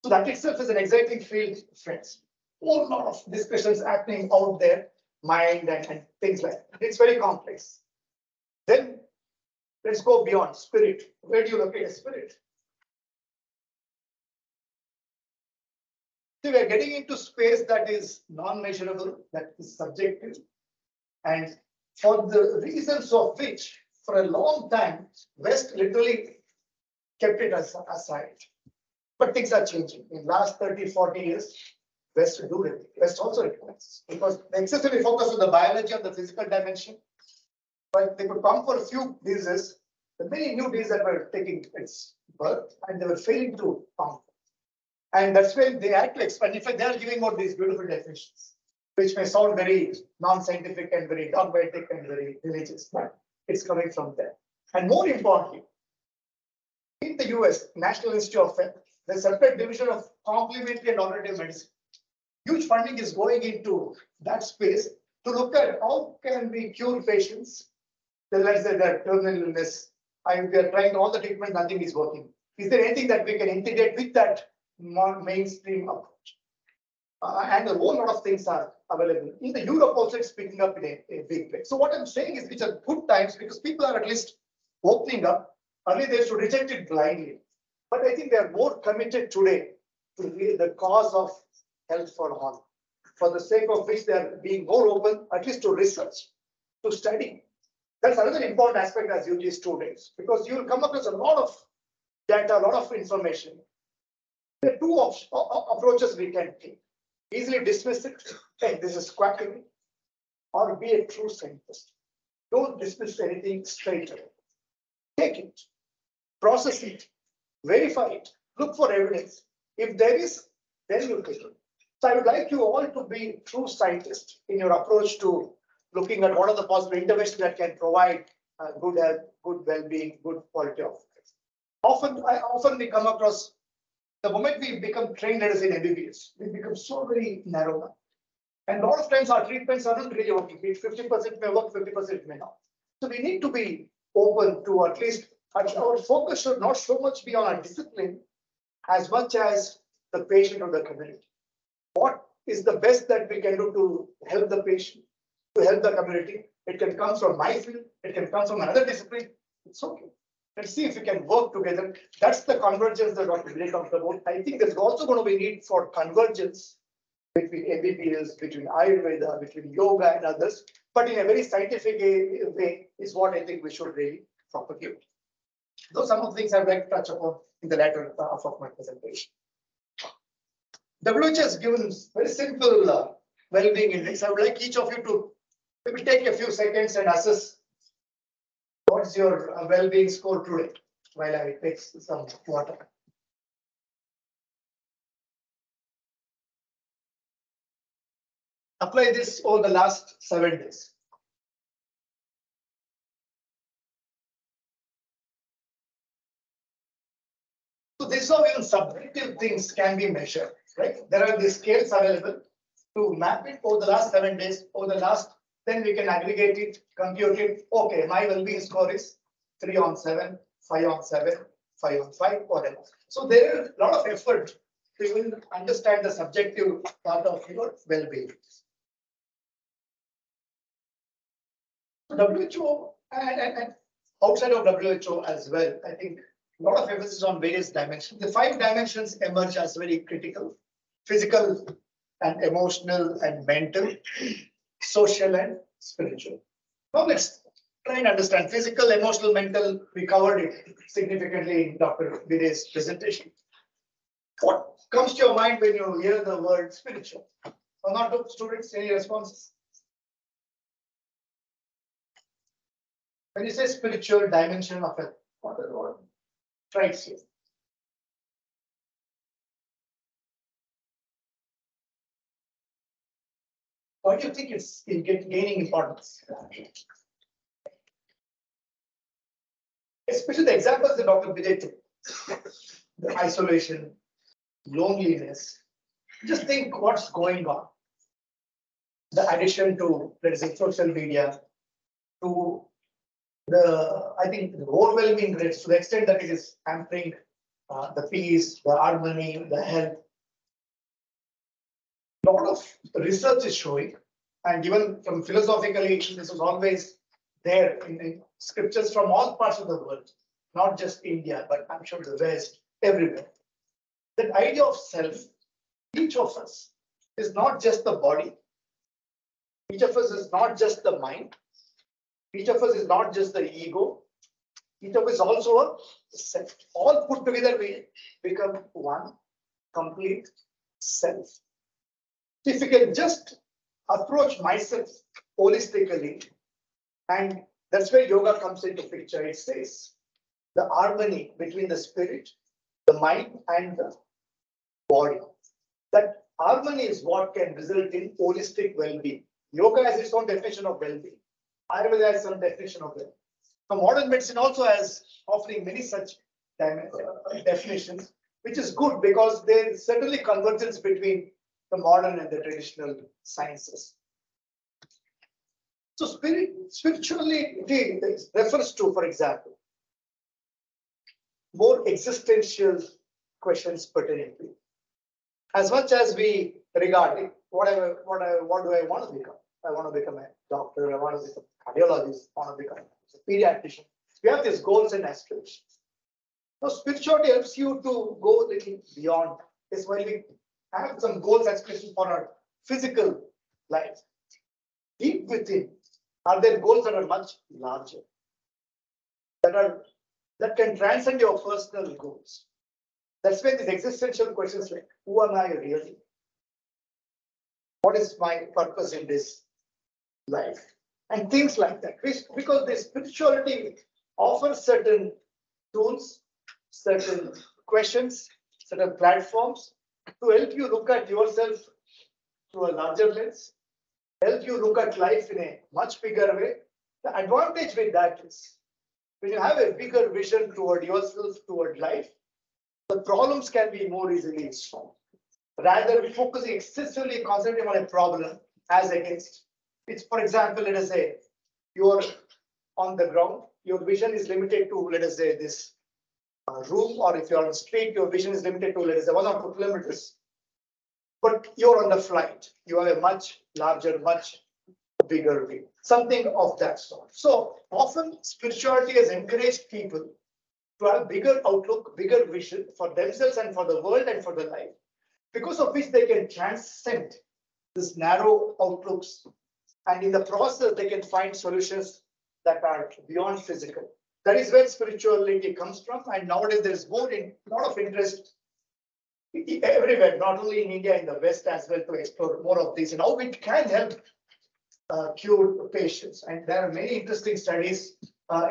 So that itself is an exciting field, friends. A whole lot of discussions happening out there, mind and things like that. It's very complex. Then let's go beyond spirit. Where do you locate a spirit? So we are getting into space that is non-measurable, that is subjective, and for the reasons of which, for a long time, West literally kept it aside. But things are changing. In last 30, 40 years, West do it. West also recognizes because they excessively focus on the biology of the physical dimension. But they could come for a few diseases, the many new diseases that were taking its birth, and they were failing to come. And that's when they had to expand. In fact, they are giving out these beautiful definitions, which may sound very non-scientific and very dogmatic and very religious, but it's coming from there. And more importantly, in the US, National Institute of Health, there's a separate division of complementary and alternative medicine. Huge funding is going into that space to look at how can we cure patients. Let's say that terminal illness, we are trying all the treatment, nothing is working. Is there anything that we can integrate with that mainstream approach? And a whole lot of things are available. In the Europe also it's picking up in a big way. So what I'm saying is these are good times because people are at least opening up. Earlier they used to reject it blindly. But I think they are more committed today to the cause of health for all, for the sake of which they are being more open, at least to research, to study. That's another important aspect as UG students, because you will come across a lot of data, a lot of information. There are two approaches we can take. Easily dismiss it, hey, this is quackery, or be a true scientist. Don't dismiss anything straight away. Take it, process it, verify it, look for evidence. If there is, then you take it. So I would like you all to be true scientists in your approach to looking at what are the possible interventions that can provide good health, good well-being, good quality of life. Often we come across the moment we become trained as in MBBS, we become so very narrow. And a lot of times our treatments are not really working. 50% may work, 50% may not. So we need to be open to at least our focus should not so much be on our discipline as much as the patient or the community. What is the best that we can do to help the patient, to help the community? It can come from my field, it can come from another discipline. It's okay. Let's see if we can work together. That's the convergence that Dr. Vijay talked about. I think there's also going to be need for convergence between MBBS, between Ayurveda, between yoga and others, but in a very scientific way is what I think we should really propagate. Those are some of the things I'd like to touch upon in the latter half of my presentation. WHO has given very simple well-being index. I would like each of you to maybe take a few seconds and assess what's your well-being score today while I take some water. Apply this over the last 7 days. So this is how even subjective things can be measured, right? There are these scales available to map it over the last 7 days, then we can aggregate it, compute it. Okay, my well-being score is 3 on 7, 5 on 7, 5 on 5, whatever. So there is a lot of effort to even understand the subjective part of your well-being. WHO and outside of WHO as well, I think a lot of emphasis on various dimensions. The 5 dimensions emerge as very critical: physical and emotional and mental, social and spiritual. Now let's try and understand physical, emotional, mental. We covered it significantly in Dr. Vijay's presentation. What comes to your mind when you hear the word spiritual? Or not to students, any responses? When you say spiritual dimension of it, what is the word? Try to see. Why do you think it's gaining importance? Especially the examples that Dr. Vijay took. The isolation, loneliness. Just think what's going on. The addition to, let's say, social media, to I think the overwhelming rates, to the extent that it is hampering the peace, the harmony, the health. A lot of research is showing, and even from philosophically, this was always there in scriptures from all parts of the world, not just India, but I'm sure the West, everywhere. That idea of self, each of us is not just the body, each of us is not just the mind, each of us is not just the ego, Each of us is also a self. All put together, we become one complete self. If you can just approach myself holistically, and that's where yoga comes into picture. It says the harmony between the spirit, the mind, and the body. That harmony is what can result in holistic well-being. Yoga has its own definition of well-being. Ayurveda has some definition of well-being. Now, modern medicine also has offering many such definitions, which is good because there is certainly convergence between the modern and the traditional sciences. So spirituality refers to, for example, more existential questions pertaining to it. As much as we regard it, what do I want to become? I want to become a doctor, I want to become a cardiologist, I want to become a pediatrician. We have these goals and aspirations. Now, spirituality helps you to go a little beyond. It's when we have some goals and aspirations for our physical life. Deep within, are there goals that are much larger, that can transcend your personal goals? That's when these existential questions like, who am I really? What is my purpose in this life? And things like that. Because the spirituality offers certain tools, certain questions, certain platforms to help you look at yourself through a larger lens, help you look at life in a much bigger way. The advantage with that is when you have a bigger vision toward yourself, toward life, the problems can be more easily solved. Rather than focusing excessively, concentrating on a problem as against it's, for example, let us say you're on the ground, your vision is limited to, let us say, this room, or if you're on the street, your vision is limited to, let us say, 1 or 2 kilometers. But you're on the flight, you have a much larger, much bigger view, something of that sort. So often spirituality has encouraged people to have bigger outlook, bigger vision for themselves and for the world and for the life, because of which they can transcend this narrow outlooks, and in the process they can find solutions that are beyond physical. That is where spirituality comes from, and nowadays there is more a lot of interest everywhere, not only in India, in the West as well, to explore more of this and how it can help cure patients. And there are many interesting studies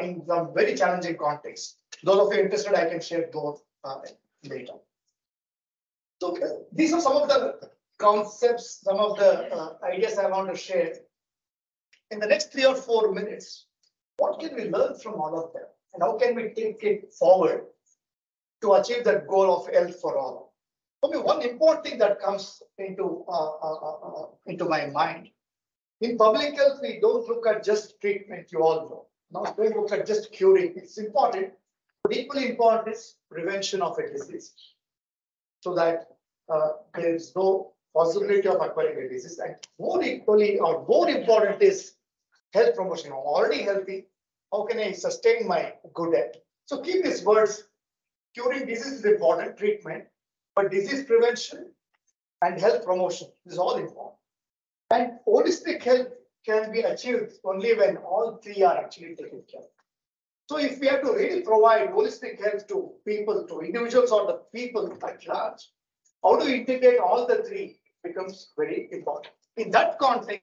in some very challenging contexts. Those of you interested, I can share those later. So these are some of the concepts, some of the ideas I want to share. In the next 3 or 4 minutes, what can we learn from all of them? And how can we take it forward to achieve that goal of health for all? For me, one important thing that comes into my mind, in public health, we don't look at just treatment, you all know. Now, we look at just curing. It's important, but equally important is prevention of a disease, so that there is no possibility of acquiring a disease. And more equally or more important is health promotion. I'm already healthy. How can I sustain my good health? So keep these words. Curing disease is important, treatment, but disease prevention and health promotion is all important. And holistic health can be achieved only when all three are actually taken care of. So if we have to really provide holistic health to people, to individuals or the people at large, how do we integrate all the three becomes very important. In that context,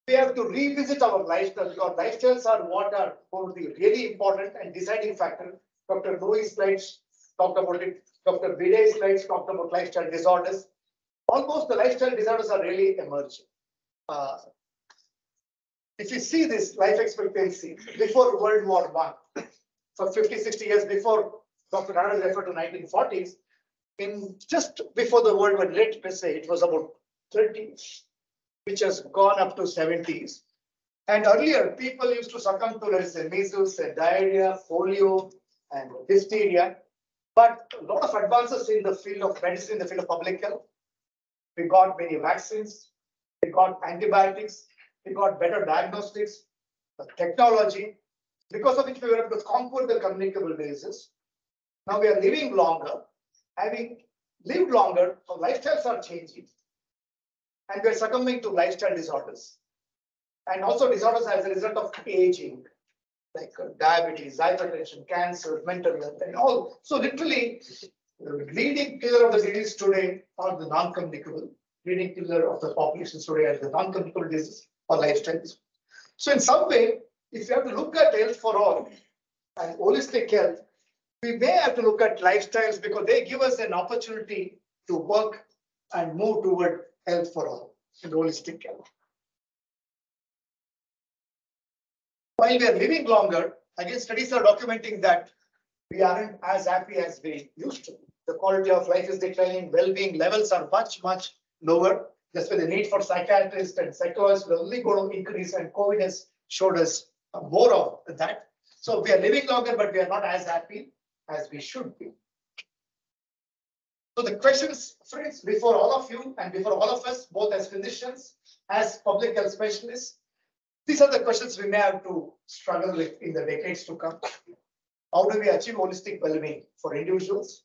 we have to revisit our lifestyle. Your lifestyles are what are going to be really important and deciding factor. Dr. Louis' slides talked about it. Dr. Biday's slides talked about lifestyle disorders. Almost the lifestyle disorders are really emerging. If you see this life expectancy before World War I, for 50, 60 years before Dr. Narayan referred to 1940s, in just before the world war, let me say it was about 30, which has gone up to 70s. And earlier, people used to succumb to, let's say, measles, diarrhea, polio, and diphtheria. But a lot of advances in the field of medicine, in the field of public health. We got many vaccines, we got antibiotics, we got better diagnostics, technology, because of which we were able to conquer the communicable diseases. Now we are living longer. Having lived longer, our lifestyles are changing, and we are succumbing to lifestyle disorders, and also disorders as a result of aging. like diabetes, hypertension, cancer, mental health, and all. So literally, the leading killer of the disease today are the non-communicable. Leading killer of the population today are the non-communicable diseases or lifestyles. So in some way, if you have to look at health for all and holistic health, we may have to look at lifestyles because they give us an opportunity to work and move toward health for all and holistic health. While we are living longer, again, studies are documenting that we aren't as happy as we used to. The quality of life is declining, well-being levels are much, much lower. That's why the need for psychiatrists and psychologists will only going to increase, and COVID has showed us more of that. So we are living longer, but we are not as happy as we should be. So the questions, friends, before all of you and before all of us, both as physicians, as public health specialists, these are the questions we may have to struggle with in the decades to come. How do we achieve holistic well-being for individuals,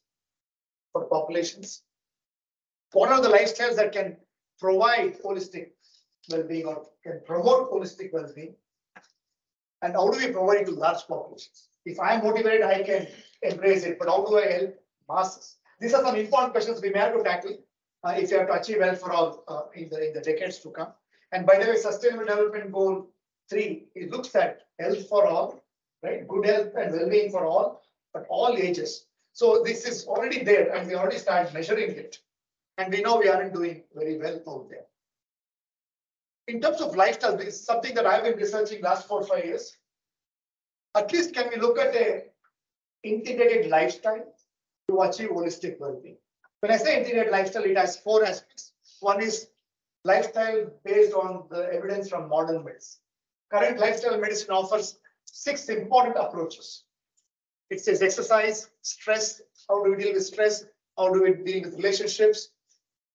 for populations? What are the lifestyles that can provide holistic well-being or can promote holistic well-being? And how do we provide it to large populations? If I am motivated, I can embrace it, but how do I help masses? These are some important questions we may have to tackle if you have to achieve health for all in the decades to come. And by the way, Sustainable Development Goal 3, it looks at health for all, right? Good health and well-being for all, but all ages. So this is already there, and we already started measuring it. And we know we aren't doing very well out there. In terms of lifestyle, this is something that I've been researching last 4 or 5 years. At least can we look at a integrated lifestyle to achieve holistic well-being? When I say integrated lifestyle, it has 4 aspects. One is lifestyle based on the evidence from modern medicine. Current lifestyle medicine offers 6 important approaches. It says exercise, stress, how do we deal with stress, how do we deal with relationships,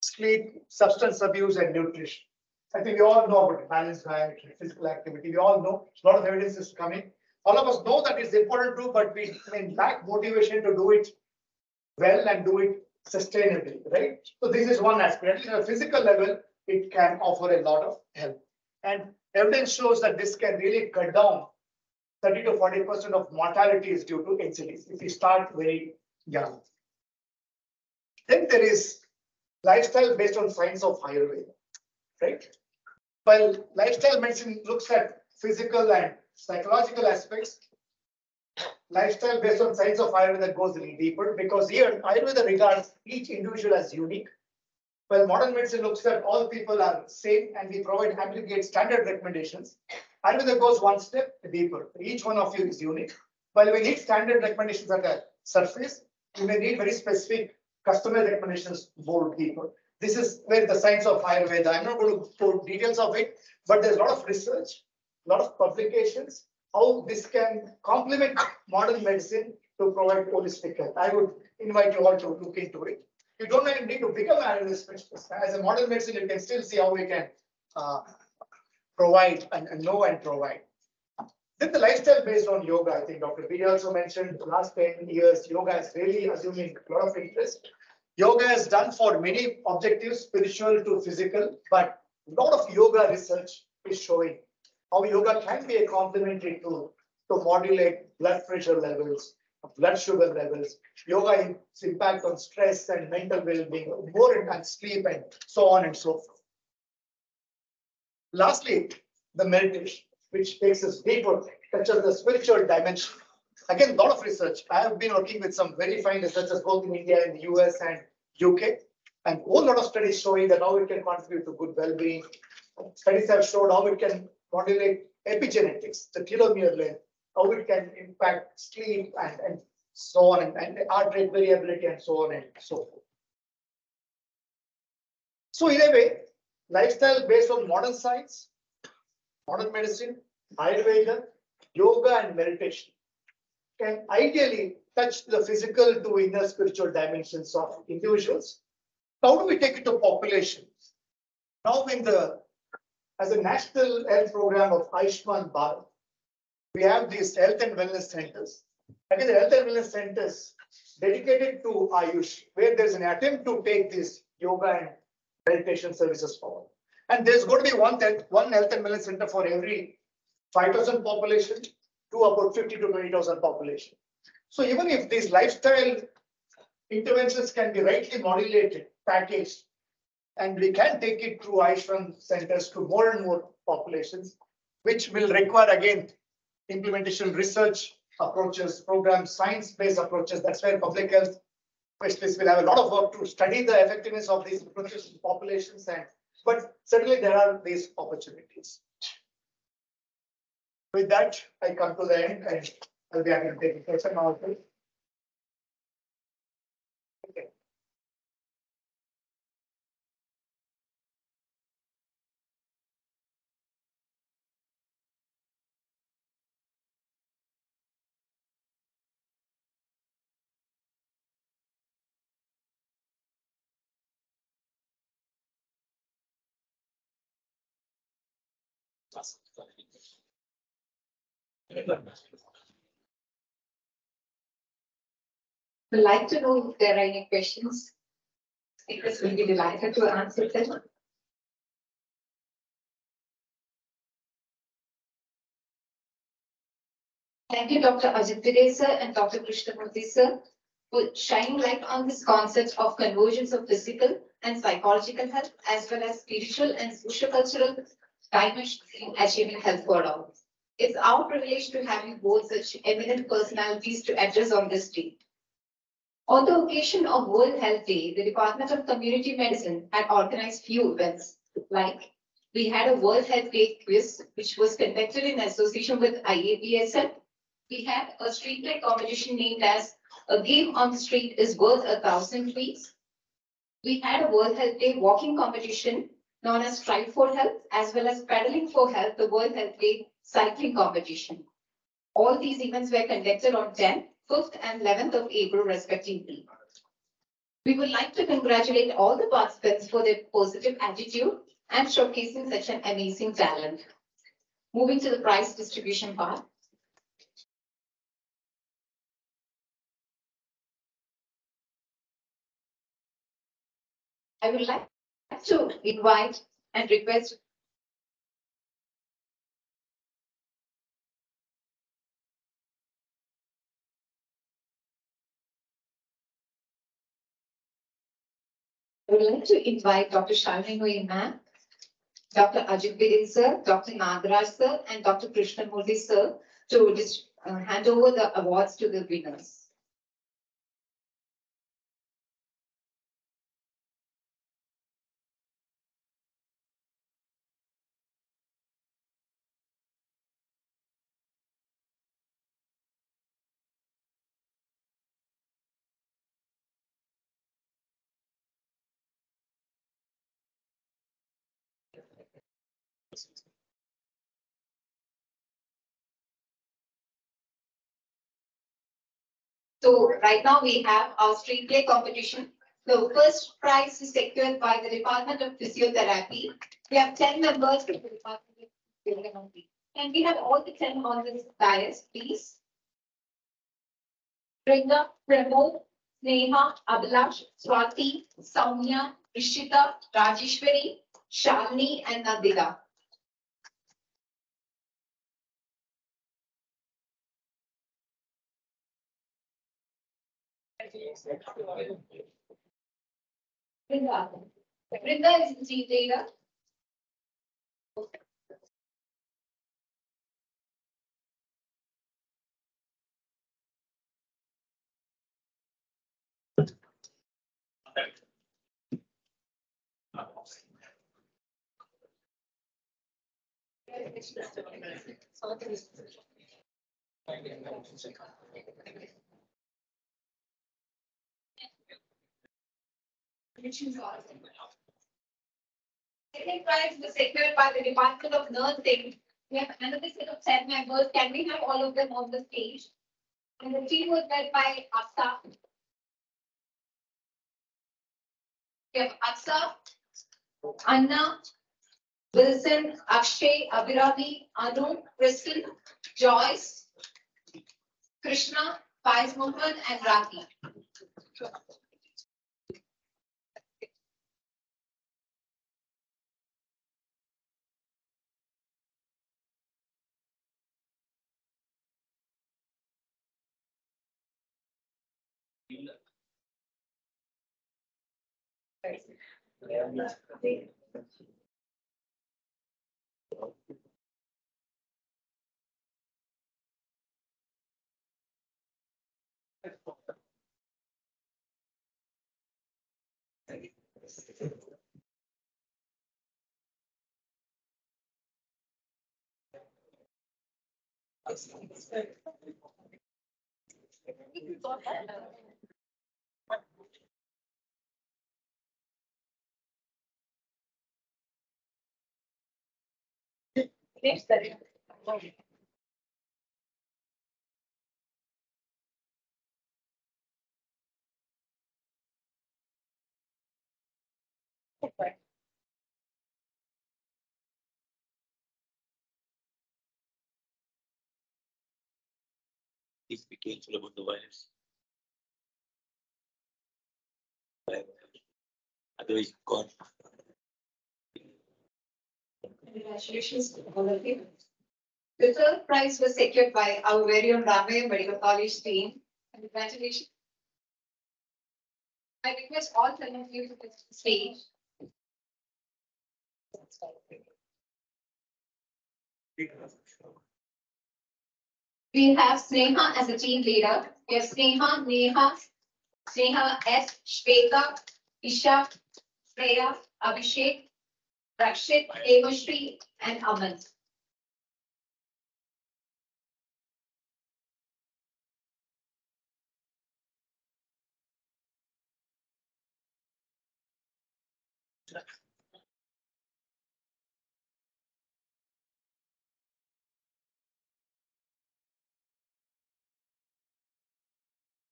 sleep, substance abuse, and nutrition. I think we all know about balanced diet, physical activity. We all know a lot of evidence is coming. All of us know that it's important to, but we lack motivation to do it well and do it sustainably, right? So this is one aspect. At a physical level, it can offer a lot of help. And evidence shows that this can really cut down 30 to 40% of mortality is due to NCDs if we start very young. Then there is lifestyle based on science of Ayurveda, right? While lifestyle medicine looks at physical and psychological aspects, lifestyle based on science of Ayurveda goes a little deeper because here Ayurveda regards each individual as unique. While modern medicine looks at all people are same and we provide aggregate standard recommendations, Ayurveda goes one step deeper. Each one of you is unique. While we need standard recommendations at a surface, we may need very specific customized recommendations more deeper. This is where the science of Ayurveda, I'm not going to put details of it, but there's a lot of research, a lot of publications, how this can complement modern medicine to provide holistic health. I would invite you all to look into it. You don't even need to become an Ayurveda specialist. As a modern medicine, you can still see how we can provide and know and provide. Then the lifestyle based on yoga, I think Dr. B also mentioned the last 10 years, yoga is really assuming a lot of interest. Yoga is done for many objectives, spiritual to physical, but a lot of yoga research is showing how yoga can be a complementary tool to modulate blood pressure levels, blood sugar levels, yoga's impact on stress and mental well-being, more intense sleep, and so on and so forth. Lastly, the meditation, which takes us deeper, touches the spiritual dimension. Again, a lot of research. I have been working with some very fine researchers both in India, in the US, and UK, and a whole lot of studies showing that how it can contribute to good well-being. Studies have showed how it can modulate epigenetics, the telomere length, how it can impact sleep and so on, and heart rate variability, and so on and so forth. So in a way, lifestyle based on modern science, modern medicine, Ayurveda, yoga, and meditation can ideally touch the physical to inner spiritual dimensions of individuals. How do we take it to population? Now, as a national health program of Ayushman Bharat, we have these health and wellness centers. Again, the health and wellness centers dedicated to Ayush, where there's an attempt to take this yoga and meditation services forward. And there's going to be one health and wellness center for every 5,000 population to about 50 to 20,000 population. So even if these lifestyle interventions can be rightly modulated, packaged, and we can take it through Ayushman centers to more and more populations, which will require again implementation research approaches, programs, science-based approaches. That's where public health specialists will have a lot of work to study the effectiveness of these approaches in populations. But certainly there are these opportunities. With that, I come to the end and I'll be happy to take a question also. Okay. Would like to know if there are any questions. Speakers will be delighted to answer them. Thank you, Dr. Ajit Pillai, sir, and Dr. Krishnamurthy, sir, for shining light on this concept of convergence of physical and psychological health, as well as spiritual and socio-cultural dimensions in achieving health for all. It's our privilege to have you both such eminent personalities to address on this day. On the occasion of World Health Day, the Department of Community Medicine had organized few events, like we had a World Health Day quiz, which was conducted in association with IAPSM. We had a street play competition named as A Game on the Street is Worth 1,000 Tweets. We had a World Health Day walking competition known as Strive for Health, as well as Pedaling for Health, the World Health Day cycling competition. All these events were conducted on 10th, 5th, and 11th of April, respectively. We would like to congratulate all the participants for their positive attitude and showcasing such an amazing talent. Moving to the prize distribution part. I would like to invite and request I would like to invite Dr. Shalini ma'am, Dr. Ajit Pillai sir, Dr. Nagaraj sir, and Dr. Krishnamurthy sir to hand over the awards to the winners. So right now we have our street play competition. The first prize is secured by the Department of Physiotherapy. We have 10 members from the Department of Physiotherapy. And we have all the 10 on this dais, please. Brinda, Pramod, Sneha, Abhilash, Swati, Soumya, Rishita, Rajeshwari, Shalini, and Nandita. Brinda is the leader. Second prize was secured by the Department of Nursing. We have another set of 10 members. Can we have all of them on the stage? And the team was led by Aksa. We have Aksa, Anna, Wilson, Akshay, Abhiravi, Anu, Kristen, Joyce, Krishna, Faiz Mohan, and Raki. Please be careful about the wires. Otherwise, gone. Congratulations to all of you. The third prize was secured by our very own Ramaiah Medical College team. Congratulations. I request all 10 of you to the stage. We have Sneha as a team leader. We have Sneha, Neha, Sneha S, Shweta, Isha, Freya, Abhishek, Rakshit, Evashri, and Aman.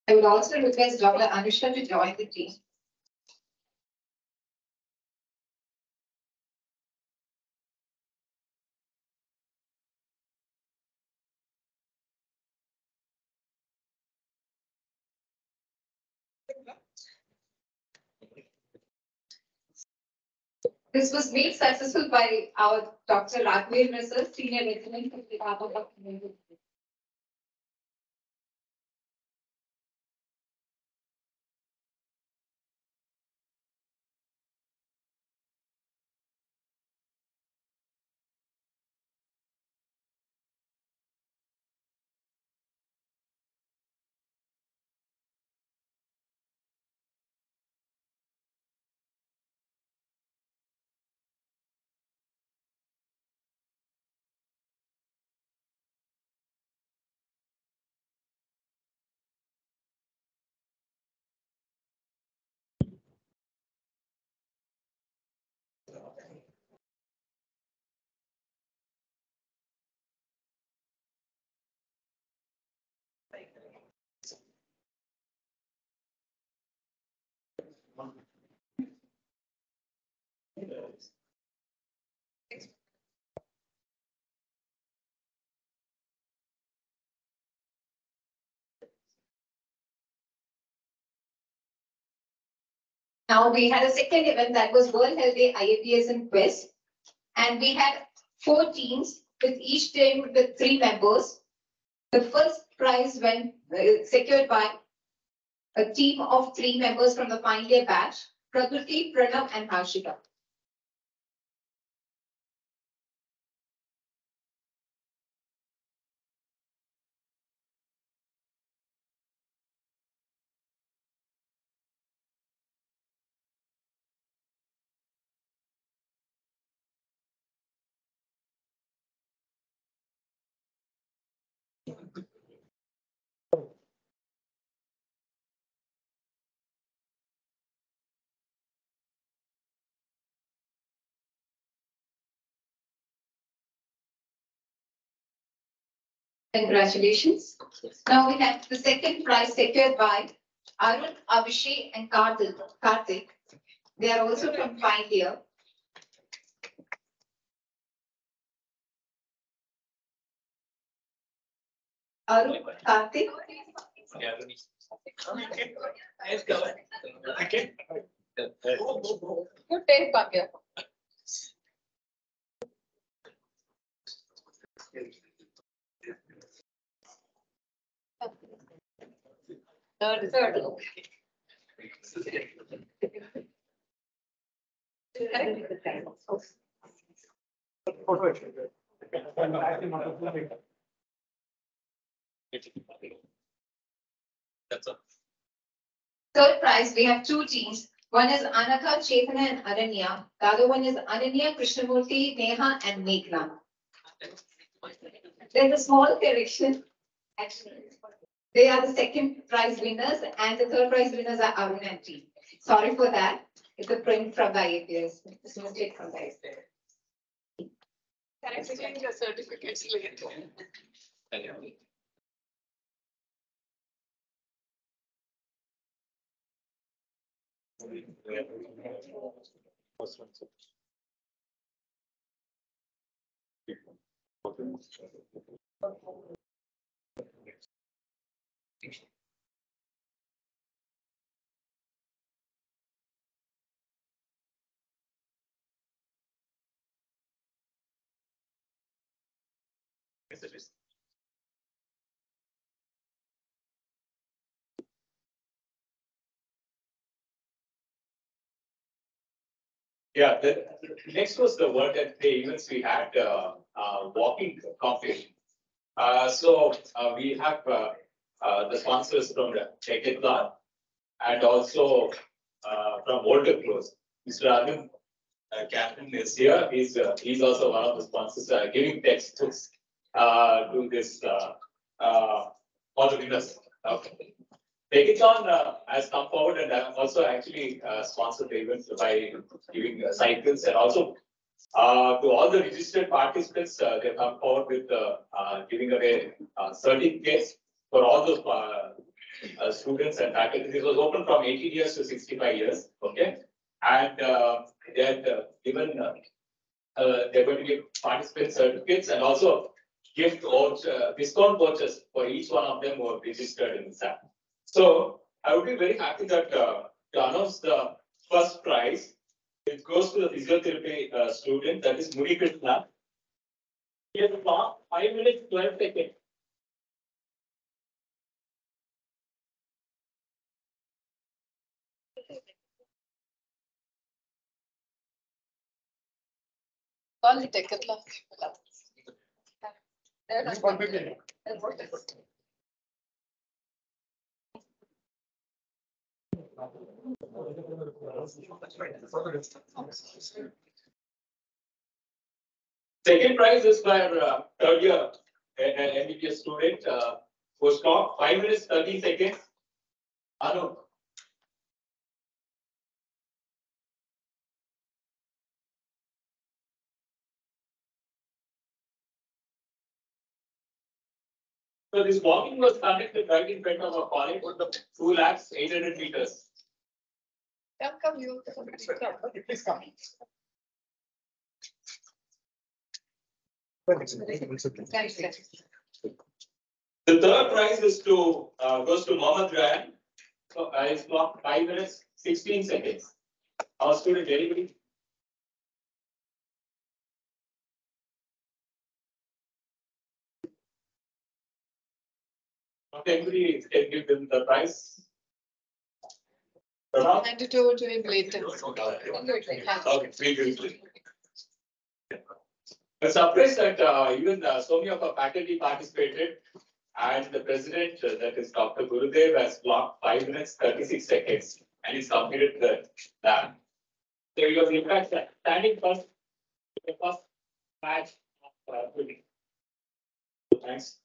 I would also request Dr. Anushka to join the team. This was made successful by our Dr. Ramaiah Research, Senior Lieutenant of the Department of Community. Now we had a second event that was World Health Day IAPSM quiz, and we had 4 teams with each team with 3 members. The first prize went secured by a team of 3 members from the final year batch, Prakriti, Pranav, and Harshika. Congratulations. Now we have the second prize secured by Arun, Abhishek, and Karthik. They are also from final year. Arun, Karthik. Okay. Good take, Bhavya. Third. That's all. Third prize, we have two teams. One is Anaka, Chetana and Ananya. The other one is Ananya, Krishnamurti, Neha and Meghna. There's a small correction. Actually, they are the second prize winners and the third prize winners are Arun and team. Sorry for that. It's a print from the IAPS. It's a mistake from the IAPS. Correcting the certificates later. Yeah, the next was the World Health Day events. We had walking competition. We have the sponsors from the Decathlon and also from Walter Close. Mr. Arvind Captain is here. He's also one of the sponsors giving textbooks to this all the winners. Okay. Decathlon has come forward and also actually sponsored the event by giving cycles and also to all the registered participants, they come forward with giving away certificates for all those students and faculty. This was open from 18 years to 65 years. Okay, and they had given they're going to give participant certificates and also gift or discount vouchers for each one of them who are registered in this app. So I would be very happy that to announce the first prize. It goes to the physiotherapy student, that is Muni Krishna. He has clocked 5 minutes 12 seconds. All the Decathlon. Second prize is for third year MBBS student who clocked 5 minutes 30 seconds. Anu. So this walking was conducted right in front of our college for the 2 lakhs 800 meters. Come you. Please come. The third prize is to goes to Mohammed Ryan. So he's clocked 5 minutes 16 seconds. Our student anybody? Okay, anybody can give them the prize? Hand it over to him later. Okay, we will. I'm surprised that even so many of our faculty participated and the president, that is Dr. Gurudev, has clocked 5 minutes 36 seconds and he's completed the lab. So he was in fact standing first, the first match of winning. Thanks.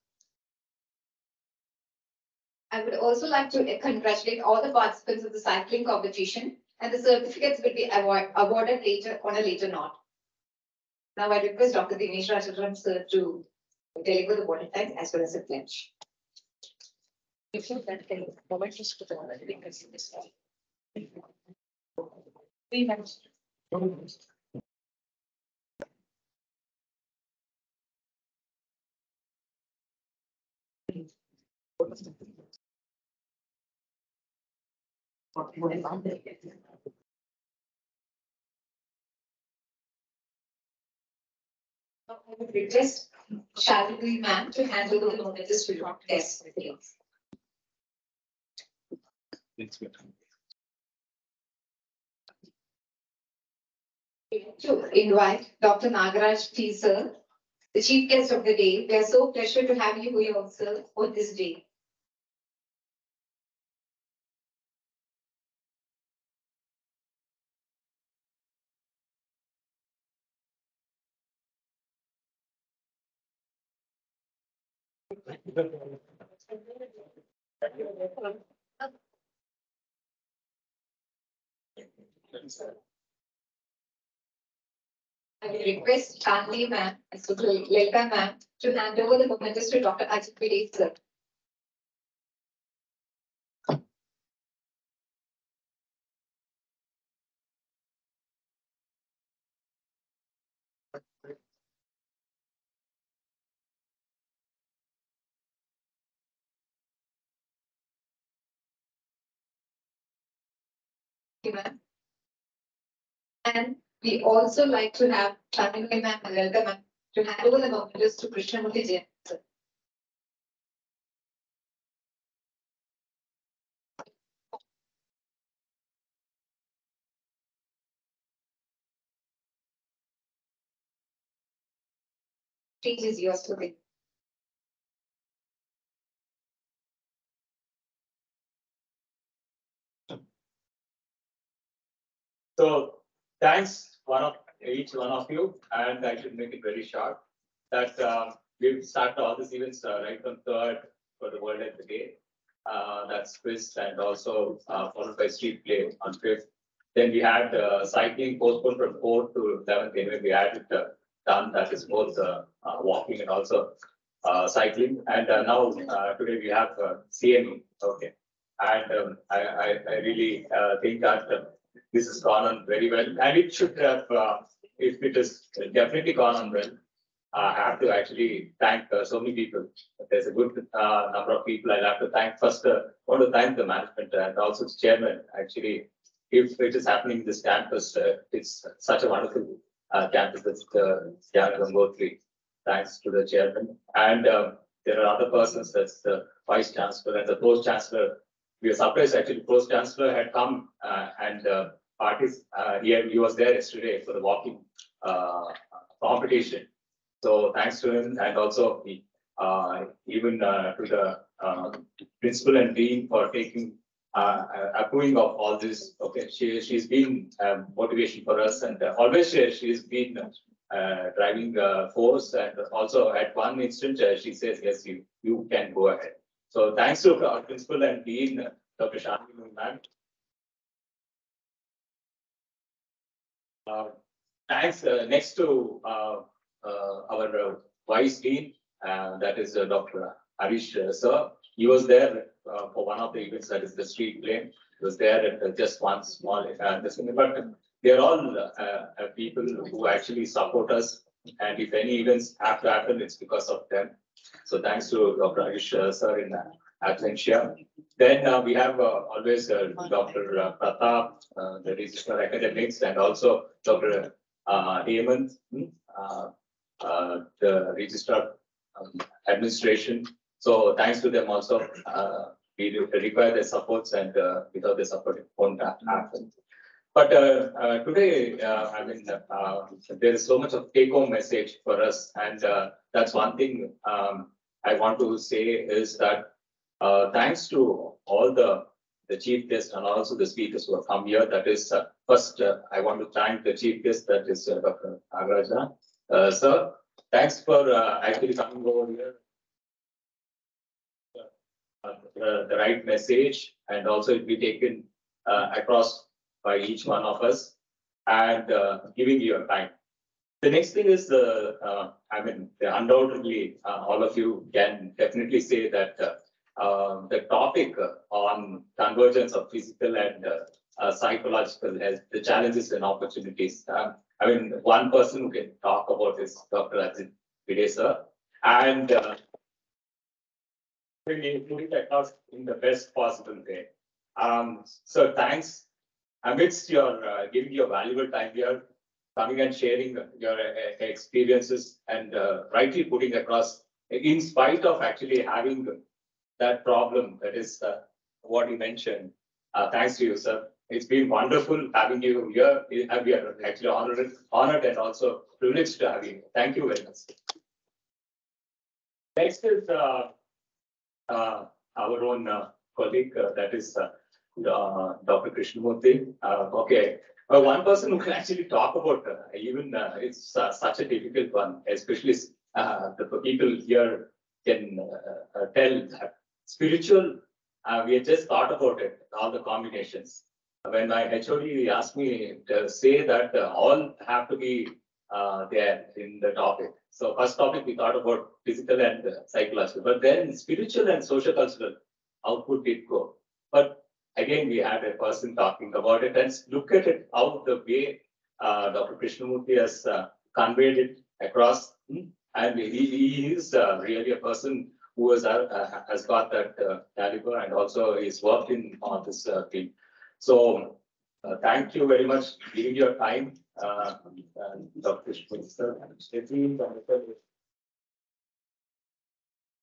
I would also like to congratulate all the participants of the cycling competition and the certificates will be awarded later on a later note. Now I request Dr. Dinesh Rajaram sir to deliver the voting thanks as well as the pledge. Before that, can you comment just to the one, I think I see this one. 3 minutes. I would request Shalini ma'am to hand over the notice to Dr. S. please. To invite Dr. Nagaraj T. Sir, the chief guest of the day. We are so pleasure to have you here, sir, for this day. I will request Chandni ma'am, Lalita ma'am, to hand over the momentous to Dr. Ajit Pillai, sir. Thank you, ma'am. And we also like to have Chandni ma'am and Lalita ma'am to hand over the momentous to Krishnamurthy Jain, sir. Stage is yours today. So thanks each one of you, and I should make it very short. That we've started all these events right on third for the World Health Day. That's quiz and also followed by street play on fifth. Then we had cycling postponed from 4th to 11th. Anyway, we had it done. That is both walking and also cycling. And now today we have CME. Okay, and I really think that this has gone on very well, and it should have. If it has definitely gone on well, I have to actually thank so many people. There's a good number of people I'll have to thank. First, I want to thank the management and also the chairman. Actually, if it is happening in this campus, it's such a wonderful campus. That's the Gangotri. Thanks to the chairman. And there are other persons, that's the vice chancellor and the post chancellor. We are surprised actually, post chancellor had come and parties. He was there yesterday for the walking competition. So thanks to him, and also even to the principal and dean for taking approving of all this. Okay, she's been motivation for us, and always she's been driving the force. And also at one instant she says, yes, you can go ahead. So thanks to our principal and dean, Dr. Shanti ma'am. Thanks next to our vice dean, that is Dr. Harish sir. He was there for one of the events, that is the street play. He was there at just one small but they are all people who actually support us. And if any events have to happen, it's because of them. So thanks to Dr. Harish sir in absentia. Then we have always Dr. Pratap, the Registrar Academics, and also Dr. Hemant, the Registrar Administration. So thanks to them also. We require their supports, and without their support, it won't happen. But today, I mean, there is so much of take-home message for us, and that's one thing I want to say is that thanks to all the chief guests and also the speakers who have come here. That is, first, I want to thank the chief guest, that is Dr. Nagaraja. Sir, thanks for actually coming over here. The right message, and also it be taken across by each one of us, and giving you your time. The next thing is I mean, undoubtedly, all of you can definitely say that the topic on convergence of physical and psychological health, the challenges and opportunities. I mean, one person who can talk about is Dr. Ajit Pillai sir, and we put it across in the best possible way. So thanks amidst your giving your valuable time here, coming and sharing your experiences, and rightly putting across, in spite of actually having that problem, that is what you mentioned. Thanks to you, sir. It's been wonderful having you here. We are actually honored and also privileged to have you. Thank you very much. Next is our own colleague, that is Dr. Krishnamurthy. Okay, one person who can actually talk about it's such a difficult one, especially the people here can tell that spiritual. We had just thought about it, all the combinations. When my HOD asked me to say that all have to be there in the topic. So first topic we thought about physical and psychological, but then spiritual and social cultural output did go. But again, we had a person talking about it and look at it, how the way Dr. Krishnamurthy has conveyed it across. And he is really a person who has got that caliber and also is worked in on this field. So thank you very much for giving your time, Dr. Krishnamurthy.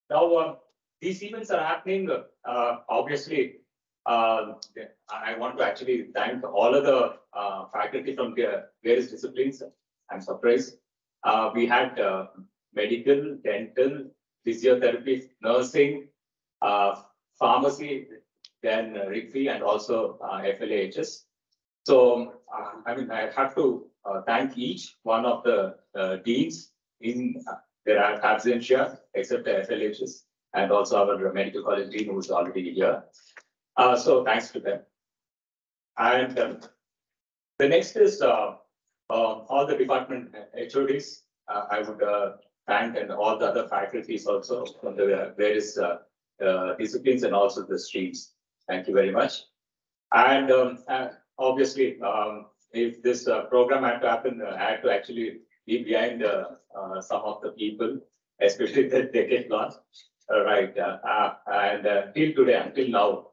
Now, these events are happening, obviously. I want to actually thank all of the faculty from various disciplines. I'm surprised. We had medical, dental, physiotherapy, nursing, pharmacy, then RIGFI and also FLAHS. So, I mean, I have to thank each one of the deans in their absentia, except the FLHS, and also our medical college dean who is already here. So thanks to them. And the next is all the department HODs. I would thank and all the other faculties also from the various disciplines and also the streams. Thank you very much. And obviously, if this program had to happen, I had to actually be behind some of the people, especially the decathlon, right? And till today, until now.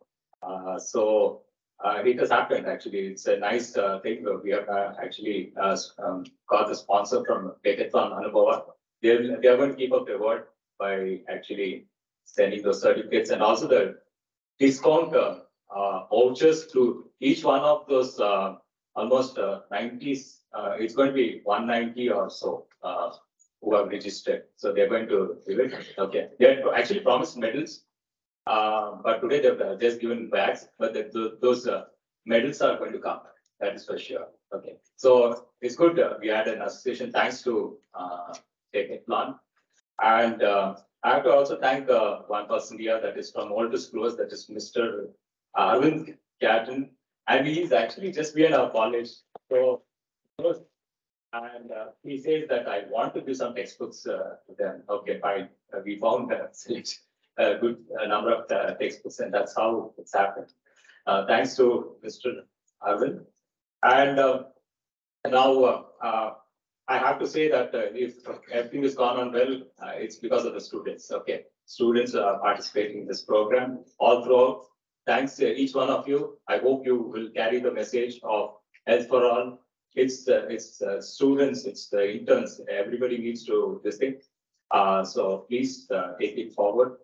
So it has happened actually. It's a nice thing. We have actually got the sponsor from Decathlon Anubhava. They are going to keep up their word by actually sending those certificates and also the discount vouchers to each one of those almost 90s. It's going to be 190 or so who have registered. So they're going to give it. Okay. They have actually promised medals. But today they've just given bags, but those medals are going to come. That is for sure. Okay. So it's good. We had an association thanks to Decathlon. And I have to also thank one person here that is from Oldest Growers, that is Mr. Arvind Gatton. And he's actually just been our college. So, and he says that I want to do some textbooks to them. Okay, fine. We found a good number of textbooks, and that's how it's happened. Thanks to Mr. Arvind. And now I have to say that if everything has gone on well, it's because of the students. Okay, students are participating in this program all throughout. Thanks to each one of you. I hope you will carry the message of health for all. It's students, it's the interns. Everybody needs to this thing. So please take it forward.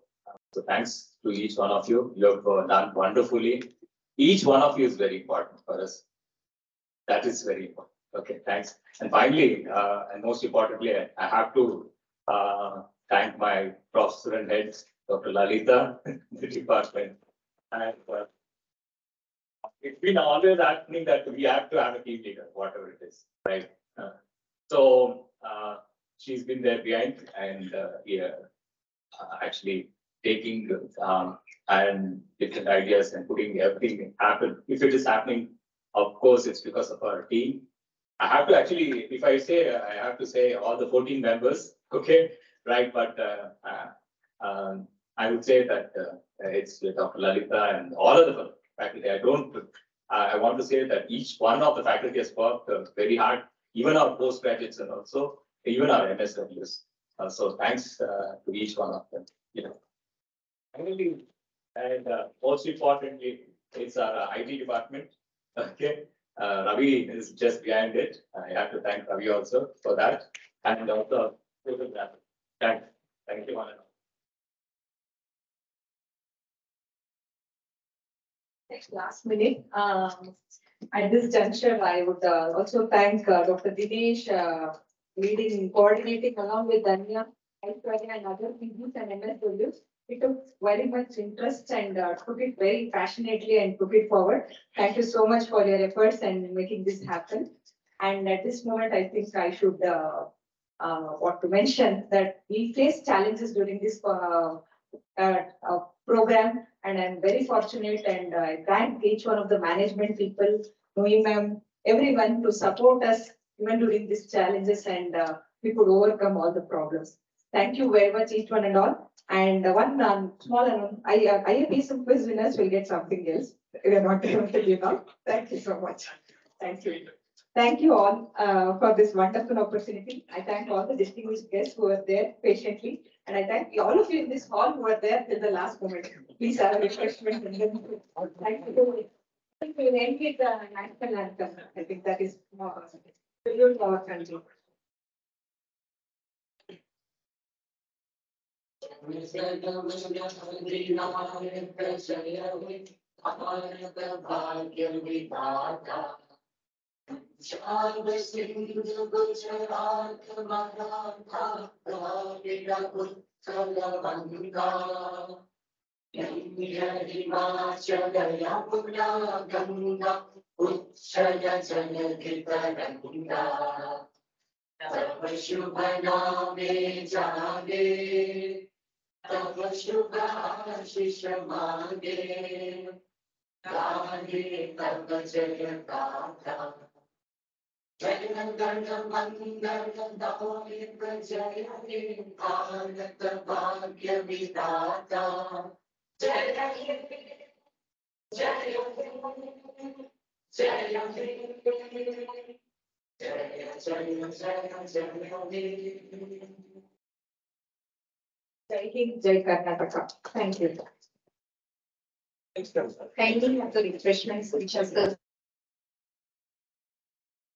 So thanks to each one of you. You have done wonderfully. Each one of you is very important for us. That is very important. Okay, thanks. And finally, and most importantly, I have to thank my professor and heads, Dr. Lalita, the department. And it's been always happening that we have to have a team leader, whatever it is, right? So she's been there behind and actually taking and different ideas and putting everything happen. If it is happening, of course, it's because of our team. I have to actually, if I say, I have to say all the 14 members, okay, right? But I would say that it's Dr. Lalita and all of the faculty. I want to say that each one of the faculty has worked very hard, even our postgraduates and also even our MSWs. So thanks to each one of them. Finally, and most importantly, it's our IT department. Okay. Ravi is just behind it. I have to thank Ravi also for that. And also, thank you, one and all. Next last minute, at this juncture, I would also thank Dr. Dinesh, leading, coordinating along with Danya, Aishwarya and other PGs and MSWs. He took very much interest and took it very passionately and took it forward. Thank you so much for your efforts and making this happen. And at this moment, I think I should want to mention that we face challenges during this program, and I'm very fortunate and I thank each one of the management people, Noe ma'am, everyone to support us even during these challenges, and we could overcome all the problems. Thank you very much, each one and all. And one small IAPSM quiz winners will get something else. We are not able to tell you now. Thank you so much. Thank you. Thank you all for this wonderful opportunity. I thank all the distinguished guests who were there patiently. And I thank all of you in this hall who were there till the last moment. Please have a refreshment. And then thank you. I think we'll end with the national anthem. I think that is more tribute to our country. Jai Hind, Jai Karnataka. Thank you. Kindly have the refreshments which are served.